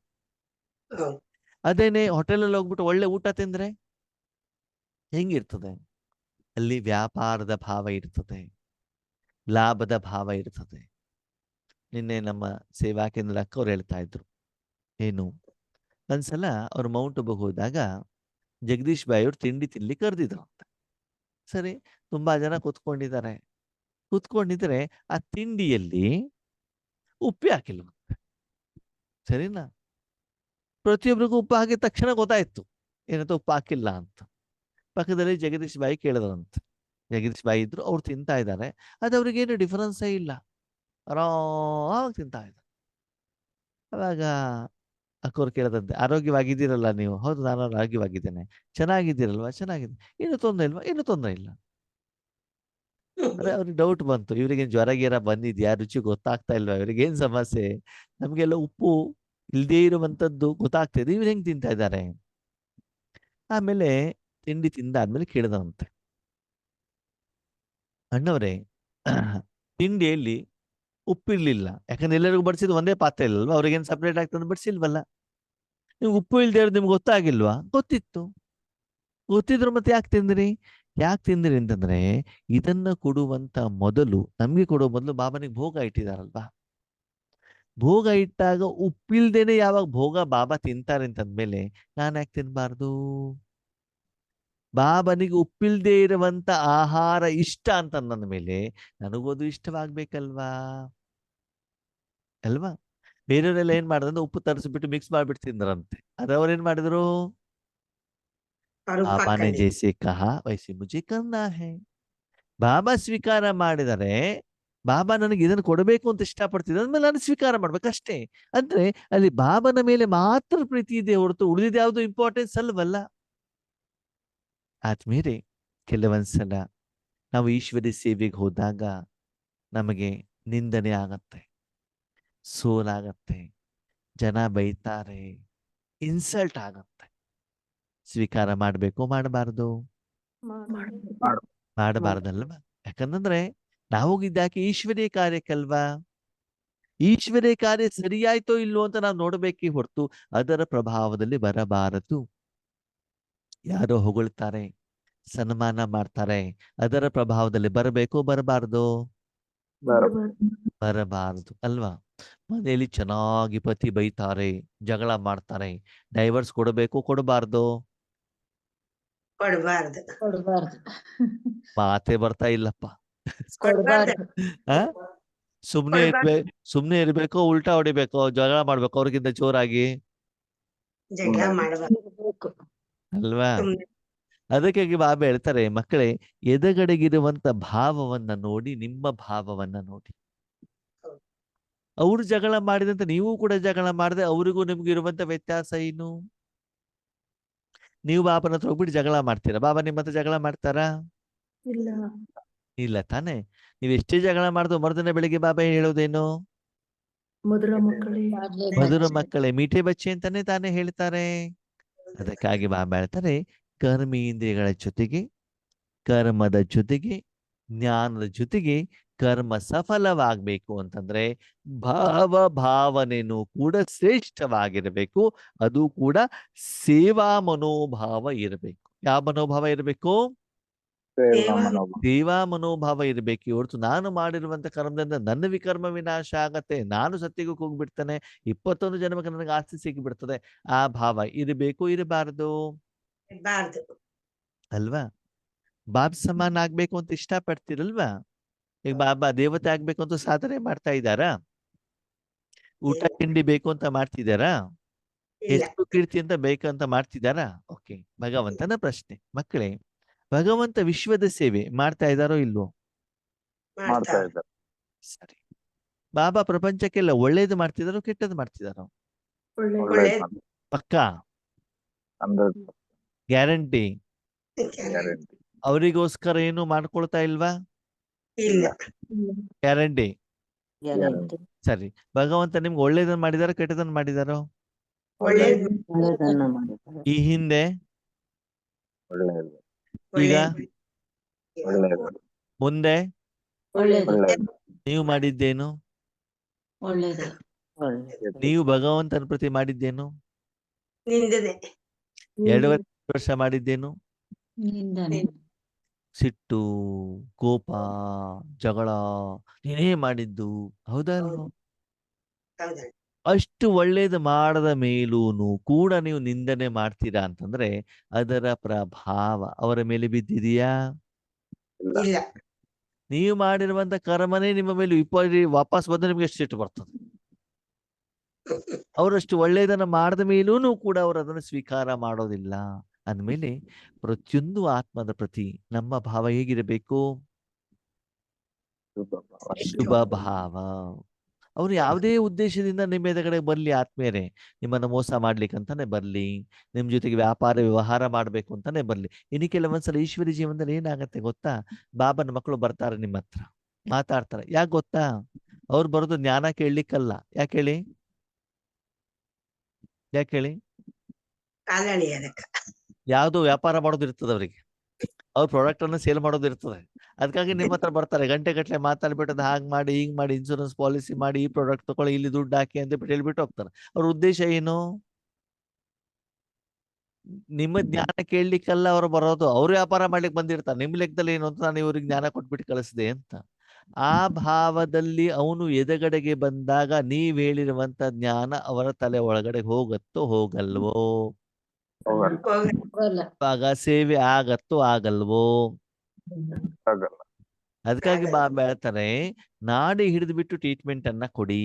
ಹೌದು. ಅದೇನೆ ಹೋಟೆಲಲ್ಲಿ ಹೋಗ್ಬಿಟ್ಟು ಒಳ್ಳೆ ಊಟ ತಿಂದ್ರೆ ಹೆಂಗಿರ್ತದೆ? ಅಲ್ಲಿ ವ್ಯಾಪಾರದ ಭಾವ ಇರ್ತದೆ, ಲಾಭದ ಭಾವ ಇರ್ತದೆ. ನಿನ್ನೆ ನಮ್ಮ ಸೇವಾ ಕೇಂದ್ರದ ಅಕ್ಕವ್ರು ಹೇಳ್ತಾ ಇದ್ರು, ಏನು ಒಂದ್ಸಲ ಅವ್ರು ಮೌಂಟ್ ಅಬು ಹೋದಾಗ ಜಗದೀಶ್ ಬಾಯಿ ಅವ್ರು ತಿಂಡಿ ತಿನ್ಲಿ ಕರೆದಿದ್ರು ಅಂತ. ಸರಿ, ತುಂಬಾ ಜನ ಕೂತ್ಕೊಂಡಿದ್ರೆ ಆ ತಿಂಡಿಯಲ್ಲಿ ಉಪ್ಪಿ ಹಾಕಿಲ್ವಂತೆ. ಸರಿನಾ? ಪ್ರತಿಯೊಬ್ಬರಿಗೂ ಉಪ್ಪು ಹಾಕಿದ ತಕ್ಷಣ ಗೊತ್ತಾಯ್ತು ಏನಂತ ಉಪ್ಪು ಹಾಕಿಲ್ಲ ಅಂತ. ಪಕ್ಕದಲ್ಲಿ ಜಗದೀಶ್ ಬಾಯಿ ಕೇಳಿದ್ರಂತೆ. ಜಗದೀಶ್ ಬಾಯಿ ಇದ್ರು, ಅವ್ರು ತಿಂತಾ ಇದ್ದಾರೆ, ಅದು ಅವ್ರಿಗೇನು ಡಿಫರೆನ್ಸೇ ಇಲ್ಲ, ಆರಾಮಾಗಿ ತಿಂತಾ ಇದ್ದಾರೆ. ಅವಾಗ ಅಕ್ಕವ್ರು ಕೇಳದಂತೆ, ಆರೋಗ್ಯವಾಗಿದ್ದೀರಲ್ಲ ನೀವು? ಹೌದು, ನಾನು ಆರೋಗ್ಯವಾಗಿದ್ದೇನೆ. ಚೆನ್ನಾಗಿದ್ದೀರಲ್ವಾ? ಚೆನ್ನಾಗಿದೆ. ಏನು ತೊಂದರೆ ಇಲ್ವಾ? ಏನು ತೊಂದರೆ ಇಲ್ಲ. ಅರೆ, ಅವ್ರಿಗೆ ಡೌಟ್ ಬಂತು, ಇವ್ರಿಗೇನು ಜ್ವರ ಗೀರ ಬಂದಿದ್ಯಾ, ರುಚಿ ಗೊತ್ತಾಗ್ತಾ ಇಲ್ವಾ, ಇವ್ರಿಗೇನ್ ಸಮಸ್ಯೆ? ನಮ್ಗೆಲ್ಲ ಉಪ್ಪು ಇಲ್ದೇ ಇರುವಂತದ್ದು ಗೊತ್ತಾಗ್ತಿದೆ, ಇವ್ರು ಹೆಂಗ್ ತಿಂತಾ ಇದ್ದಾರೆ? ಆಮೇಲೆ ತಿಂಡಿ ತಿಂದಾದ್ಮೇಲೆ ಕೇಳಿದಂತೆ, ಅಣ್ಣವ್ರೆ, ತಿಂಡಿಯಲ್ಲಿ ಉಪ್ಪಿರ್ಲಿಲ್ಲ, ಯಾಕಂದ್ರೆ ಎಲ್ಲರಿಗೂ ಬಡಿಸಿದ್ ಒಂದೇ ಪಾತ್ರೆ ಇಲ್ಲಲ್ವಾ, ಅವ್ರಿಗೇನು ಸಪ್ರೇಟ್ ಆಗ್ತದೆ ಬಡಿಸಿಲ್ವಲ್ಲ. ನೀವು ಉಪ್ಪು ಇಲ್ದೇ ಇರೋದು ನಿಮ್ಗೆ ಗೊತ್ತಾಗಿಲ್ವಾ? ಗೊತ್ತಿದ್ರು ಮತ್ತೆ ಯಾಕೆ ತಿಂದ್ರಿ ಅಂತಂದ್ರೆ, ಇದನ್ನ ಕೊಡುವಂತ ಮೊದಲು, ನಮ್ಗೆ ಕೊಡುವ ಮೊದಲು ಬಾಬನಿಗೆ ಭೋಗ ಇಟ್ಟಿದಾರಲ್ವಾ. ಭೋಗ ಇಟ್ಟಾಗ ಉಪ್ಪಿಲ್ದೇನೆ ಯಾವಾಗ ಭೋಗ ಬಾಬಾ ತಿಂತಾರೆ ಅಂತಂದ್ಮೇಲೆ ನಾನು ಯಾಕೆ ತಿನ್ಬಾರ್ದು? ಬಾಬನಿಗೆ ಉಪ್ಪಿಲ್ದೇ ಇರುವಂತ ಆಹಾರ ಇಷ್ಟ ಅಂತಂದ ಮೇಲೆ ನನಗೋದು ಇಷ್ಟವಾಗ್ಬೇಕಲ್ವಾ ಅಲ್ವಾ? ಬೇರೆಯವರೆಲ್ಲ ಏನ್ ಮಾಡಿದ್ರೆ ಉಪ್ಪು ತರಿಸ್ಬಿಟ್ಟು ಮಿಕ್ಸ್ ಮಾಡ್ಬಿಟ್ಟು ತಿಂದ್ರಂತೆ. ಅದವ್ರೇನ್ ಮಾಡಿದ್ರು? ಅವ್ರು ಉಪ್ಪು ಬಾಬಾನೆ ಹಾಕೊಂಡಿದ್ರು. ಜೈಸೆ ಕಹಾ ವೈಸೆ ಮುझे करना है. ಬಾಬಾ ಸ್ವೀಕಾರ ಮಾಡಿದರೆ, ಬಾಬಾ ನನಗೆ ಇದನ್ನು ಕೊಡಬೇಕು ಅಂತ ಇಷ್ಟಪಡ್ತಿದ್ದೆ ಅಂದ್ಮೇಲೆ ನಾನು ಸ್ವೀಕಾರ ಮಾಡ್ಬೇಕಷ್ಟೇ. ಅಂದ್ರೆ ಅಲ್ಲಿ ಬಾಬನ ಮೇಲೆ ಮಾತ್ರ ಪ್ರೀತಿ ಇದೆ ಹೊರತು ಉಳಿದಿದ್ದು ಯಾವುದು ಇಂಪಾರ್ಟೆನ್ಸ್ ಅಲ್ವಲ್ಲ. ಆದ್ಮೇಲೆ ಕೆಲವೊಂದ್ಸಲ ನಾವು ಈಶ್ವರಿ ಸೇವೆಗೆ ಹೋದಾಗ ನಮಗೆ ನಿಂದನೆ ಆಗತ್ತೆ, ಸೋಲಾಗತ್ತೆ, ಜನ ಬೈತಾರೆ, ಇನ್ಸಲ್ಟ್ ಆಗತ್ತೆ. ಸ್ವೀಕಾರ ಮಾಡ್ಬೇಕು ಮಾಡಬಾರ್ದು? ಮಾಡಬಾರ್ದಲ್ವಾ? ಯಾಕಂದ್ರೆ ನಾವು ಹೋಗಿದ್ದಾಕೆ ಈಶ್ವರೀಯ ಕಾರ್ಯಕ್ಕಲ್ವಾ. ಈಶ್ವರೀಯ ಕಾರ್ಯ ಸರಿಯಾಯ್ತೋ ಇಲ್ಲೋ ಅಂತ ನಾವು ನೋಡ್ಬೇಕೇ ಹೊರತು ಅದರ ಪ್ರಭಾವದಲ್ಲಿ ಬರಬಾರದು. ಯಾರೋ ಹೊಗಳ್ತಾರೆ, ಸನ್ಮಾನ ಮಾಡ್ತಾರೆ, ಅದರ ಪ್ರಭಾವದಲ್ಲಿ ಬರಬೇಕು ಬರಬಾರ್ದು? ಬರಬಾರದು ಅಲ್ವಾ? ಮನೆಯಲ್ಲಿ ಚೆನ್ನಾಗಿ ಪತಿ ಬೈತಾರೆ, ಜಗಳ ಮಾಡ್ತಾರೆ, ಡೈವರ್ಸ್ ಕೊಡಬೇಕು ಕೊಡಬಾರ್ದು? ಕೊಡ್ಬಾರ್ದು. ಮಾತೇ ಬರ್ತಾ ಇಲ್ಲಪ್ಪ. ಕೊಡ್ಬಾರ್ದು. ಆ ಸುಮ್ನೆ ಇರ್ಬೇಕೋ ಉಲ್ಟಾ ಹೊಡಿಬೇಕೋ, ಜಗಳ ಮಾಡ್ಬೇಕು ಅವ್ರಿಗಿಂತ ಜೋರಾಗಿ ಜಗಳ ಮಾಡಬಾರ್ದು. ಅಲ್ವಾ? ಸುಮ್ನೆ ಅದಕ್ಕಾಗಿ ಬಾಬಾ ಹೇಳ್ತಾರೆ, ಮಕ್ಕಳೇ, ಎದಗಡೆಗಿರುವಂತ ಭಾವವನ್ನ ನೋಡಿ, ನಿಮ್ಮ ಭಾವವನ್ನ ನೋಡಿ. ಅವ್ರು ಜಗಳ ಮಾಡಿದಂತೆ ನೀವು ಕೂಡ ಜಗಳ ಮಾಡಿದ್ರೆ ಅವರಿಗೂ ನಿಮ್ಗೂ ಇರುವಂತ ವ್ಯತ್ಯಾಸ ಏನು? ನೀವು ಬಾಬನ ಹತ್ರ ಹೋಗ್ಬಿಟ್ಟು ಜಗಳ ಮಾಡ್ತೀರಾ, ಬಾಬಾ ನಿಮ್ಮ ಹತ್ರ ಜಗಳ ಮಾಡ್ತಾರಾ? ಇಲ್ಲ ತಾನೆ. ನೀವು ಎಷ್ಟೇ ಜಗಳ ಮಾಡಿದ್ರು ಮರುದಿನ ಬೆಳಿಗ್ಗೆ ಬಾಬಾ ಹೇಳೋದೇನು? ಮಧುರ ಮಕ್ಕಳೇ, ಮೀಠೆ ಬಚ್ಚೆ ಅಂತಾನೆ ತಾನೇ ಹೇಳ್ತಾರೆ. ಅದಕ್ಕಾಗಿ ಬಾಬಾ ಹೇಳ್ತಾರೆ, ಕರ್ಮೇಂದ್ರಿಯಗಳ ಜೊತೆಗೆ, ಕರ್ಮದ ಜೊತೆಗೆ, ಜ್ಞಾನದ ಜೊತೆಗೆ ಕರ್ಮ ಸಫಲವಾಗಬೇಕು ಅಂತಂದ್ರೆ ಭಾವನೆನೂ ಕೂಡ ಶ್ರೇಷ್ಠವಾಗಿರಬೇಕು. ಅದು ಕೂಡ ಸೇವಾ ಮನೋಭಾವ ಇರಬೇಕು. ಯಾವ ಮನೋಭಾವ ಇರಬೇಕು? ಸೇವಾ ಮನೋಭಾವ ಇರಬೇಕು ಹೊರತು ನಾನು ಮಾಡಿರುವಂತ ಕರ್ಮದಿಂದ ನನ್ನ ವಿಕರ್ಮ ವಿನಾಶ ಆಗತ್ತೆ, ನಾನು ಸತ್ಯಕ್ಕೆ ಹೋಗ್ಬಿಡ್ತಾನೆ, 21 ಜನ್ಮಕ್ಕೆ ನನಗೆ ಆಸ್ತಿ ಸಿಕ್ಕಿಬಿಡ್ತದೆ, ಆ ಭಾವ ಇರಬೇಕು ಇರಬಾರದು? ಇರ್ಬಾರ್ದು. ಅಲ್ವಾ? ಬಾಬ್ ಸಮಾನ ಆಗ್ಬೇಕು ಅಂತ ಇಷ್ಟಪಡ್ತೀರಲ್ವಾ? ಈಗ ಬಾಬಾ ದೇವತೆ ಆಗ್ಬೇಕು ಅಂತ ಸಾಧನೆ ಮಾಡ್ತಾ ಇದ್ದಾರಾ? ಊಟ ತಿಂಡಿ ಬೇಕು ಅಂತ ಮಾಡ್ತಿದ್ದಾರಾ? ಇಲ್ಲ. ಹೆಸರು ಕೀರ್ತಿ ಅಂತ ಬೇಕಂತ ಮಾಡ್ತಿದ್ದಾರಾ? ಓಕೆ, ಭಗವಂತನ ಪ್ರಶ್ನೆ. ಮಕ್ಕಳೇ, ಭಗವಂತ ವಿಶ್ವದ ಸೇವೆ ಮಾಡ್ತಾ ಇದ್ದಾರೋ ಇಲ್ವೋ? ಮಾಡ್ತಾ ಮಾಡ್ತಾವ್ರೆ. ಇದ್ದಾರೆ. ಸರಿ. ಬಾಬಾ ಪ್ರಪಂಚಕ್ಕೆಲ್ಲ ಒಳ್ಳೇದು ಮಾಡ್ತಿದಾರೋ ಕೆಟ್ಟದ್ದು ಮಾಡ್ತಿದಾರೋ? ಒಳ್ಳೇದು ಪಕ್ಕಾ? 100% ಗ್ಯಾರಂಟಿ? ಗ್ಯಾರಂಟಿ. ಅವರಿಗೋಸ್ಕರ ಏನು ಮಾಡ್ಕೊಳ್ತಾ ಇಲ್ವಾ? ಇಲ್ಲ. ಗ್ಯಾರಂಟಿ? ಗ್ಯಾರಂಟಿ. ಸರಿ. ಭಗವಂತ ನಿಮ್ಗೆ ಒಳ್ಳೇದನ್ನ ಮಾಡಿದಾರೋ ಕೆಟ್ಟದನ್ನ ಮಾಡಿದಾರೋ? ಒಳ್ಳೇದು. ಈ ಹಿಂದೆ? ಒಳ್ಳೇದು ಈಗ? ಒಳ್ಳೇದು ಮುಂದೆ? ಒಳ್ಳೇದು ಒಳ್ಳೇದು ನೀವು ಮಾಡಿದ್ದೇನು? ಒಳ್ಳೇದು ನೀವು ಭಗವಂತನ ಪ್ರತಿ ಮಾಡಿದ್ದೇನು? ನಿಂದನೆ. 2 ವರ್ಷ ಮಾಡಿದ್ದೇನು? ನಿಂದನೆ ಸಿಟ್ಟು, ಕೋಪ, ಜಗಳ ನೀನೇ ಮಾಡಿದ್ದು. ಹೌದಾ ಅಲ್ವೋ? ಹೌದಾ? ಅಷ್ಟು ಒಳ್ಳೇದು ಮಾಡದ ಮೇಲೂನು ಕೂಡ ನೀವು ನಿಂದನೆ ಮಾಡ್ತೀರಾ ಅಂತಂದ್ರೆ ಅದರ ಪ್ರಭಾವ ಅವರ ಮೇಲೆ ಬಿದ್ದಿದೆಯಾ? ಇಲ್ಲ. ಇಲ್ಲ. ನೀವು ಮಾಡಿರುವಂತ ಕರ್ಮನೇ ನಿಮ್ಮ ಮೇಲೆ ವಾಪಸ್ ಬಂದು ನಿಮ್ಗೆ ಎಷ್ಟು ಸಿಟ್ಟು ಬರ್ತದೆ. ಅವರಷ್ಟು ಒಳ್ಳೆಯದನ್ನ ಮಾಡಿದ ಮೇಲೂ ಕೂಡ ಅವರು ಅದನ್ನು ಸ್ವೀಕಾರ ಮಾಡೋದಿಲ್ಲ. ಅಂದಮೇಲೆ ಪ್ರತಿಯೊಂದು ಆತ್ಮದ ಪ್ರತಿ ನಮ್ಮ ಭಾವ ಹೇಗಿರಬೇಕು? ಶುಭ ಭಾವ. ಅವ್ರು ಯಾವುದೇ ಉದ್ದೇಶದಿಂದ ನಿಮ್ಮ ಎದುರುಗಡೆ ಬರ್ಲಿ ಆತ್ಮೀಯರೇ, ನಿಮ್ಮನ್ನು ಮೋಸ ಮಾಡ್ಲಿಕ್ಕಂತಾನೆ ಬರ್ಲಿ, ನಿಮ್ ಜೊತೆಗೆ ವ್ಯಾಪಾರ ವ್ಯವಹಾರ ಮಾಡ್ಬೇಕು ಅಂತಾನೆ ಬರ್ಲಿ. ಇನ್ನು ಕೆಲವೊಂದ್ಸಲ ಈಶ್ವರಿ ಜೀವನದಲ್ಲಿ ಏನಾಗತ್ತೆ ಗೊತ್ತಾ? ಬಾಬನ ಮಕ್ಕಳು ಬರ್ತಾರೆ ನಿಮ್ಮ ಹತ್ರ, ಮಾತಾಡ್ತಾರೆ. ಯಾಕೆ ಗೊತ್ತಾ? ಅವ್ರು ಬರೋದು ಜ್ಞಾನ ಕೇಳಲಿಕ್ಕಲ್ಲ. ಯಾಕೆ ಹೇಳಿ? ಯಾಕೆ ಹೇಳಿ? ಕಾಲಣಿ ಅದಕ್ಕ. ಯಾವ್ದೋ ವ್ಯಾಪಾರ ಮಾಡೋದು ಇರ್ತದೆ ಅವರಿಗೆ, ಅವ್ರ ಪ್ರಾಡಕ್ಟ್ ಅನ್ನು ಸೇಲ್ ಮಾಡೋದು ಇರ್ತದೆ. ಅದಕ್ಕಾಗಿ ನಿಮ್ಮ ಹತ್ರ ಬರ್ತಾರೆ, ಗಂಟೆ ಗಟ್ಟಲೆ ಮಾತಾಡ್ಬಿಟ್ಟು ಅದು ಹಾಗೆ ಮಾಡಿ ಹೀಗೆ ಮಾಡಿ ಇನ್ಶೂರೆನ್ಸ್ ಪಾಲಿಸಿ ಮಾಡಿ ಈ ಪ್ರಾಡಕ್ಟ್ ತಗೊಳ್ಳಿ ಇಲ್ಲಿ ದುಡ್ಡು ಹಾಕಿ ಅಂತ ಹೇಳ್ಬಿಟ್ಟು ಹೋಗ್ತಾರೆ. ಅವ್ರ ಉದ್ದೇಶ ಏನು? ನಿಮ್ಮ ಜ್ಞಾನ ಕೇಳಲಿಕ್ಕಲ್ಲ ಅವ್ರು ಬರೋದು, ಅವ್ರು ವ್ಯಾಪಾರ ಮಾಡ್ಲಿಕ್ಕೆ ಬಂದಿರ್ತಾರೆ. ನಿಮ್ ಲೆಕ್ಕದಲ್ಲಿ ಏನು ಅಂತ ನಾನು ಇವ್ರಿಗೆ ಜ್ಞಾನ ಕೊಟ್ಬಿಟ್ಟು ಕಳಿಸಿದೆ ಅಂತ. ಆ ಭಾವದಲ್ಲಿ ಅವನು ಎದೆಗಡೆಗೆ ಬಂದಾಗ ನೀವ್ ಹೇಳಿರುವಂತ ಜ್ಞಾನ ಅವರ ತಲೆ ಒಳಗಡೆ ಹೋಗತ್ತೋ ಹೋಗಲ್ವೋ? ಹೋಗಲ್ಲ ಆಗ ಸೇವೆ ಆಗತ್ತೋ ಆಗಲ್ವೋ? ಆಗಲ್ಲ. ಅದಕ್ಕಾಗಿ ಬಾಬಾ ಹೇಳ್ತಾರೆ, ನಾಡಿ ಹಿಡಿದು ಬಿಟ್ಟು ಟ್ರೀಟ್ಮೆಂಟ್ ಅನ್ನ ಕೊಡಿ.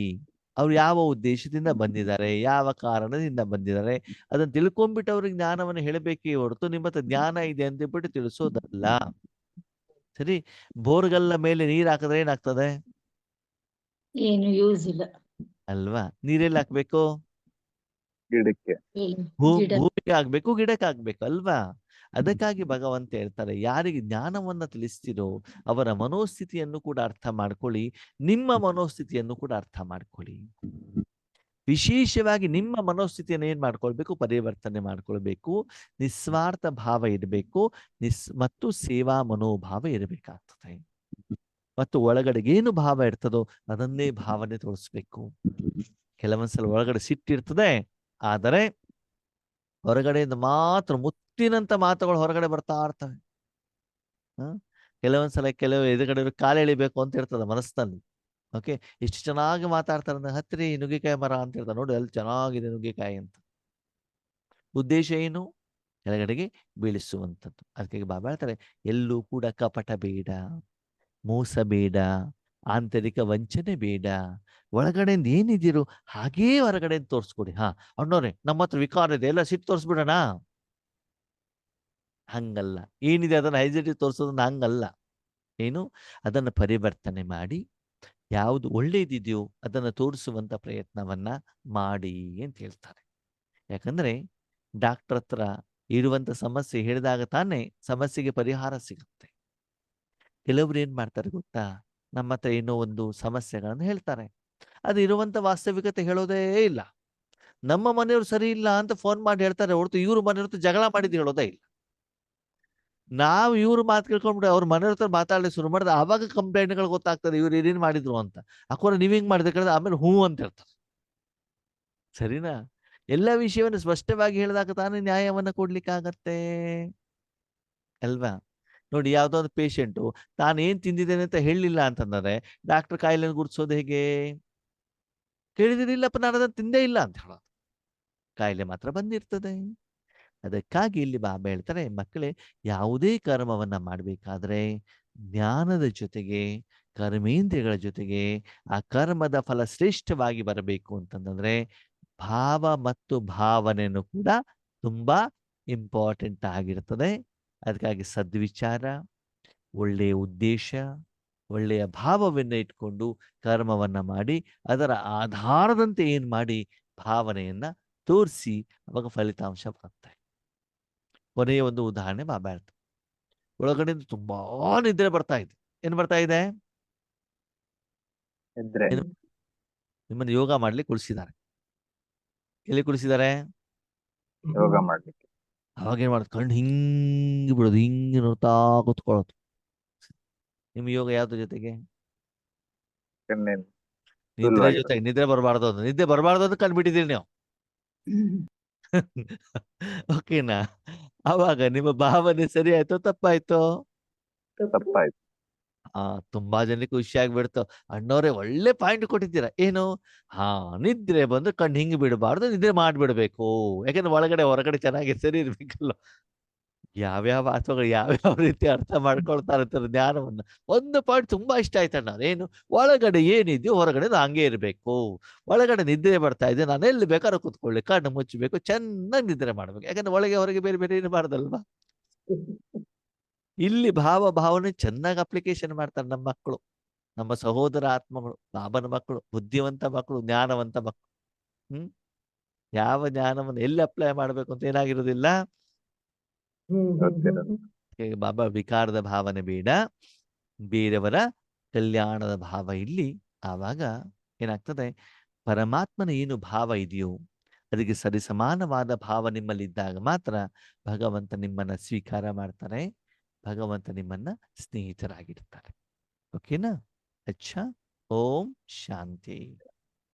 ಅವ್ರು ಯಾವ ಉದ್ದೇಶದಿಂದ ಬಂದಿದ್ದಾರೆ, ಯಾವ ಕಾರಣದಿಂದ ಬಂದಿದ್ದಾರೆ ಅದನ್ನ ತಿಳ್ಕೊಂಡ್ಬಿಟ್ಟು ಅವ್ರಿಗೆ ಜ್ಞಾನವನ್ನು ಹೇಳಬೇಕೇ ಹೊರತು ನಿಮ್ಮ ಹತ್ರ ಜ್ಞಾನ ಇದೆ ಅಂತ ಬಿಟ್ಟು ತಿಳಿಸೋದಲ್ಲ. ಸರಿ. ಬೋರ್ಗಲ್ಲ ಮೇಲೆ ನೀರ್ ಹಾಕಿದ್ರೆ ಏನಾಗ್ತದೆ? ಏನು ಯೂಸ್ ಇಲ್ಲ ಅಲ್ವಾ? ನೀರೆಲ್ಲಿ ಹಾಕ್ಬೇಕು? ಗಿಡಕ್ಕೆ. ಹೇಳಿ. ಗಿಡ ಭೂಮಿಗೆ ಆಗ್ಬೇಕು, ಗಿಡಕ್ಕೆ ಆಗ್ಬೇಕು ಅಲ್ವಾ? ಅದಕ್ಕಾಗಿ ಭಗವಂತ ಹೇಳ್ತಾರೆ, ಯಾರಿಗೆ ಜ್ಞಾನವನ್ನ ತಿಳಿಸ್ತಿರೋ ಅವರ ಮನೋಸ್ಥಿತಿಯನ್ನು ಕೂಡ ಅರ್ಥ ಮಾಡ್ಕೊಳ್ಳಿ, ನಿಮ್ಮ ಮನೋಸ್ಥಿತಿಯನ್ನು ಕೂಡ ಅರ್ಥ ಮಾಡ್ಕೊಳ್ಳಿ. ವಿಶೇಷವಾಗಿ ನಿಮ್ಮ ಮನೋಸ್ಥಿತಿಯನ್ನು ಏನ್ ಮಾಡ್ಕೊಳ್ಬೇಕು? ಪರಿವರ್ತನೆ ಮಾಡ್ಕೊಳ್ಬೇಕು. ನಿಸ್ವಾರ್ಥ ಭಾವ ಇರಬೇಕು, ಮತ್ತು ಸೇವಾ ಮನೋಭಾವ ಇರಬೇಕಾಗ್ತದೆ. ಮತ್ತು ಒಳಗಡೆಗೆ ಏನು ಭಾವ ಇರ್ತದೋ ಅದನ್ನೇ ಭಾವನೆ ತೋರಿಸ್ಬೇಕು. ಕೆಲವೊಂದ್ಸಲ ಒಳಗಡೆ ಸಿಟ್ಟಿರ್ತದೆ, ಆದರೆ ಹೊರಗಡೆಯಿಂದ ಮಾತ್ರ ಮುತ್ತಿನಂತ ಮಾತುಗಳು ಹೊರಗಡೆ ಬರ್ತಾ ಇರ್ತವೆ. ಕೆಲವೊಂದ್ಸಲ ಕೆಲವು ಎದುರುಗಡೆ ಕಾಲು ಎಳಿಬೇಕು ಅಂತ ಇರ್ತದೆ ಮನಸ್ಸಿನಲ್ಲಿ. ಓಕೆ, ಎಷ್ಟು ಚೆನ್ನಾಗಿ ಮಾತಾಡ್ತಾರೆ, ಹತ್ತಿರಿ ನುಗ್ಗಿಕಾಯಿ ಮರ ಅಂತ ಇರ್ತಾರೆ, ನೋಡಿ ಅಲ್ಲಿ ಚೆನ್ನಾಗಿದೆ ನುಗ್ಗಿಕಾಯಿ ಅಂತ. ಉದ್ದೇಶ ಏನು? ಕೆಳಗಡೆಗೆ ಬೀಳಿಸುವಂಥದ್ದು. ಅದಕ್ಕಾಗಿ ಬಾಬಾ ಹೇಳ್ತಾರೆ, ಎಲ್ಲೂ ಕೂಡ ಕಪಟ ಬೇಡ, ಮೋಸ ಬೇಡ, ಆಂತರಿಕ ವಂಚನೆ ಬೇಡ. ಒಳಗಡೆಯಿಂದ ಏನಿದ್ದೀರೋ ಹಾಗೇ ಹೊರಗಡೆ ತೋರಿಸ್ಕೊಡಿ. ಅಣ್ಣವ್ರೆ ನಮ್ಮ ಹತ್ರ ವಿಕಾರ ಇದೆ, ಎಲ್ಲ ಸಿಟ್ಟು ತೋರಿಸ್ಬಿಡೋಣ? ಹಂಗಲ್ಲ. ಏನಿದೆ ಅದನ್ನ ಹೈಜೆಟಿ ತೋರಿಸೋದನ್ನ ಹಂಗಲ್ಲ. ಏನು? ಅದನ್ನು ಪರಿವರ್ತನೆ ಮಾಡಿ ಯಾವುದು ಒಳ್ಳೇದಿದೆಯೋ ಅದನ್ನು ತೋರಿಸುವಂತ ಪ್ರಯತ್ನವನ್ನ ಮಾಡಿ ಅಂತ ಹೇಳ್ತಾರೆ. ಯಾಕಂದ್ರೆ ಡಾಕ್ಟರ್ ಹತ್ರ ಇರುವಂತ ಸಮಸ್ಯೆ ಹೇಳಿದಾಗ ತಾನೇ ಸಮಸ್ಯೆಗೆ ಪರಿಹಾರ ಸಿಗುತ್ತೆ. ಕೆಲವರು ಏನ್ ಮಾಡ್ತಾರೆ ಗೊತ್ತಾ? ನಮ್ಮ ಹತ್ರ ಏನೋ ಒಂದು ಸಮಸ್ಯೆಗಳನ್ನು ಹೇಳ್ತಾರೆ, ಅದು ಇರುವಂತ ವಾಸ್ತವಿಕತೆ ಹೇಳೋದೇ ಇಲ್ಲ. ನಮ್ಮ ಮನೆಯವರು ಸರಿ ಇಲ್ಲ ಅಂತ ಫೋನ್ ಮಾಡಿ ಹೇಳ್ತಾರೆ ಹೊರತು ಇವ್ರ ಮನೆಯವ್ರ ಜಗಳ ಮಾಡಿದ್ದು ಹೇಳೋದೇ ಇಲ್ಲ. ನಾವು ಇವ್ರ ಮಾತು ಕೇಳ್ಕೊಂಡ್ಬಿಟ್ಟು ಅವ್ರ ಮನೆಯವ್ರ ಹತ್ರ ಮಾತಾಡ್ಲಿಕ್ಕೆ ಶುರು ಮಾಡಿದ್ರೆ ಆವಾಗ ಕಂಪ್ಲೇಂಟ್ಗಳು ಗೊತ್ತಾಗ್ತದೆ, ಇವ್ರು ಏನೇನ್ ಮಾಡಿದ್ರು ಅಂತ. ಅಕ್ಕೋರ ನೀವ್ ಹಿಂಗ್ ಮಾಡಿದ್ರೆ ಕೇಳಿದ್ರೆ ಆಮೇಲೆ ಹೂ ಅಂತ ಹೇಳ್ತಾರೆ. ಸರಿನಾ? ಎಲ್ಲ ವಿಷಯವನ್ನು ಸ್ಪಷ್ಟವಾಗಿ ಹೇಳಿದಾಗ ತಾನೇ ನ್ಯಾಯವನ್ನ ಕೊಡ್ಲಿಕ್ಕಾಗತ್ತೆ ಅಲ್ವಾ? ನೋಡಿ, ಯಾವ್ದೋ ಒಂದು ಪೇಷಂಟು ತಾನು ಏನ್ ತಿಂದಿದ್ದೇನೆ ಅಂತ ಹೇಳಲಿಲ್ಲ ಅಂತಂದ್ರೆ ಡಾಕ್ಟರ್ ಕಾಯಿಲೆಯನ್ನು ಗುರುತಿಸೋದು ಹೇಗೆ? ಕೇಳಿದಿರಿಲ್ಲಪ್ಪ ನಾನು ಅದನ್ನು ತಿಂದೇ ಇಲ್ಲ ಅಂತ ಹೇಳೋದು, ಕಾಯಿಲೆ ಮಾತ್ರ ಬಂದಿರ್ತದೆ. ಅದಕ್ಕಾಗಿ ಇಲ್ಲಿ ಬಾಬಾ ಹೇಳ್ತಾರೆ, ಮಕ್ಕಳೇ ಯಾವುದೇ ಕರ್ಮವನ್ನ ಮಾಡಬೇಕಾದ್ರೆ ಜ್ಞಾನದ ಜೊತೆಗೆ ಕರ್ಮೇಂದ್ರಿಯಗಳ ಜೊತೆಗೆ ಆ ಕರ್ಮದ ಫಲ ಶ್ರೇಷ್ಠವಾಗಿ ಬರಬೇಕು ಅಂತಂದ್ರೆ ಭಾವ ಮತ್ತು ಭಾವನೆಯನ್ನು ಕೂಡ ತುಂಬಾ ಇಂಪಾರ್ಟೆಂಟ್ ಆಗಿರ್ತದೆ. ಅದಕ್ಕಾಗಿ ಸದ್ವಿಚಾರ, ಒಳ್ಳೆಯ ಉದ್ದೇಶ, ಒಳ್ಳೆಯ ಭಾವವನ್ನು ಇಟ್ಕೊಂಡು ಕರ್ಮವನ್ನ ಮಾಡಿ ಅದರ ಆಧಾರದಂತೆ ಏನ್ ಮಾಡಿ ಭಾವನೆಯನ್ನ ತೋರಿಸಿ ಅವಾಗ ಫಲಿತಾಂಶ ಬರುತ್ತೆ. ಕೊನೆಯ ಒಂದು ಉದಾಹರಣೆ ಬಾಬಾ ಹೇಳ್ತಾರೆ. ಒಳಗಡೆಯಿಂದ ತುಂಬಾ ನಿದ್ರೆ ಬರ್ತಾ ಇದೆ. ಏನ್ ಬರ್ತಾ ಇದೆ? ಇದ್ರೆ ಏನು? ನಿಮ್ಮನ್ನು ಯೋಗ ಮಾಡ್ಲಿಕ್ಕೆ ಕುಳಿಸಿದ್ದಾರೆ. ಎಲ್ಲಿ ಕುಳಿಸಿದ್ದಾರೆ? ಯೋಗ ಮಾಡ್ಲಿಕ್ಕೆ. ಅವಾಗ ಏನ್ ಮಾಡೋದು? ಕಣ್ಣು ಹಿಂಗ್ ಬಿಡೋದು, ಹಿಂಗ್ ನೋಡ್ತಾ ಕೂತ್ಕೊಳ್ಳೋದು. ನಿಮ್ ಯೋಗ ಯಾವ್ದ್ರ ಜೊತೆಗೆ? ಕಣ್ಣಿನ ನಿದ್ರೆ ಸುಲಭವಾಗಿ ಜೊತೆಗೆ. ನಿದ್ರೆ ಬರಬಾರ್ದು ಅಂತ, ನಿದ್ದೆ ಬರಬಾರ್ದು ಅಂತ ಕಂಡ್ಬಿಟ್ಟಿದ್ದೀರಿ ನೀವು. ಓಕೆನಾ? ಅವಾಗ ನಿಮ್ಮ ಭಾವನೆ ಸರಿ ಆಯ್ತೋ ತಪ್ಪಾಯ್ತೋ? ತಪ್ಪಾಯ್ತು. ತುಂಬಾ ಜನಕ್ಕೆ ಖುಷಿ ಆಗ್ಬಿಡ್ತು. ಅಣ್ಣವ್ರೆ ಒಳ್ಳೆ ಪಾಯಿಂಟ್ ಕೊಟ್ಟಿದ್ದೀರಾ. ಏನು? ನಿದ್ರೆ ಬಂದು ಕಣ್ಣು ಹಿಂಗ್ ಬಿಡಬಾರ್ದು, ನಿದ್ರೆ ಮಾಡ್ಬಿಡ್ಬೇಕು. ಯಾಕಂದ್ರೆ ಒಳಗಡೆ ಹೊರಗಡೆ ಚೆನ್ನಾಗಿ ಸರಿ ಇರ್ಬೇಕಲ್ಲ. ಯಾವ್ಯಾವ ಆತ್ಮಗಳು ಯಾವ್ಯಾವ ರೀತಿ ಅರ್ಥ ಮಾಡ್ಕೊಳ್ತಾ ಇರ್ತಾರೆ ಜ್ಞಾನವನ್ನ. ಒಂದು ಪಾಯಿಂಟ್ ತುಂಬಾ ಇಷ್ಟ ಆಯ್ತಣ್ಣ. ಏನು? ಒಳಗಡೆ ಏನಿದೆಯೋ ಹೊರಗಡೆ ಹಂಗೆ ಇರ್ಬೇಕು. ಒಳಗಡೆ ನಿದ್ರೆ ಬರ್ತಾ ಇದೆ, ನಾನು ಎಲ್ಲಿ ಬೇಕಾದ್ರೂ ಕೂತ್ಕೊಳ್ಳಿ, ಕಣ್ಣು ಮುಚ್ಚಬೇಕು, ಚೆನ್ನಾಗಿ ನಿದ್ರೆ ಮಾಡ್ಬೇಕು. ಯಾಕಂದ್ರೆ ಒಳಗೆ ಹೊರಗೆ ಬೇರೆ ಬೇರೆ ಇರಬಾರ್ದಲ್ವಾ? ಇಲ್ಲಿ ಭಾವನೆ ಚೆನ್ನಾಗಿ ಅಪ್ಲಿಕೇಶನ್ ಮಾಡ್ತಾರೆ ನಮ್ಮ ಮಕ್ಕಳು, ನಮ್ಮ ಸಹೋದರ ಆತ್ಮಗಳು, ಬಾಬನ ಮಕ್ಕಳು, ಬುದ್ಧಿವಂತ ಮಕ್ಕಳು, ಜ್ಞಾನವಂತ ಮಕ್ಕಳು. ಯಾವ ಜ್ಞಾನವನ್ನು ಎಲ್ಲಿ ಅಪ್ಲೈ ಮಾಡ್ಬೇಕು ಅಂತ ಏನಾಗಿರೋದಿಲ್ಲ. ಗೊತ್ತಿರೋದು. ಬಾಬಾ ವಿಕಾರದ ಭಾವನೆ ಬೇಡ, ಬೇರೆಯವರ ಕಲ್ಯಾಣದ ಭಾವ ಇಲ್ಲಿ. ಆವಾಗ ಏನಾಗ್ತದೆ? ಪರಮಾತ್ಮನ ಏನು ಭಾವ ಇದೆಯೋ ಅದಕ್ಕೆ ಸರಿಸಮಾನವಾದ ಭಾವ ನಿಮ್ಮಲ್ಲಿದ್ದಾಗ ಮಾತ್ರ ಭಗವಂತ ನಿಮ್ಮನ್ನ ಸ್ವೀಕಾರ ಮಾಡ್ತಾರೆ, ಭಗವಂತ ನಿಮ್ಮನ್ನ ಸ್ನೇಹಿತರಾಗಿರ್ತಾರೆ. ಓಕೆನಾ? ಅಚ್ಚಾ. ಓಂ ಶಾಂತಿ.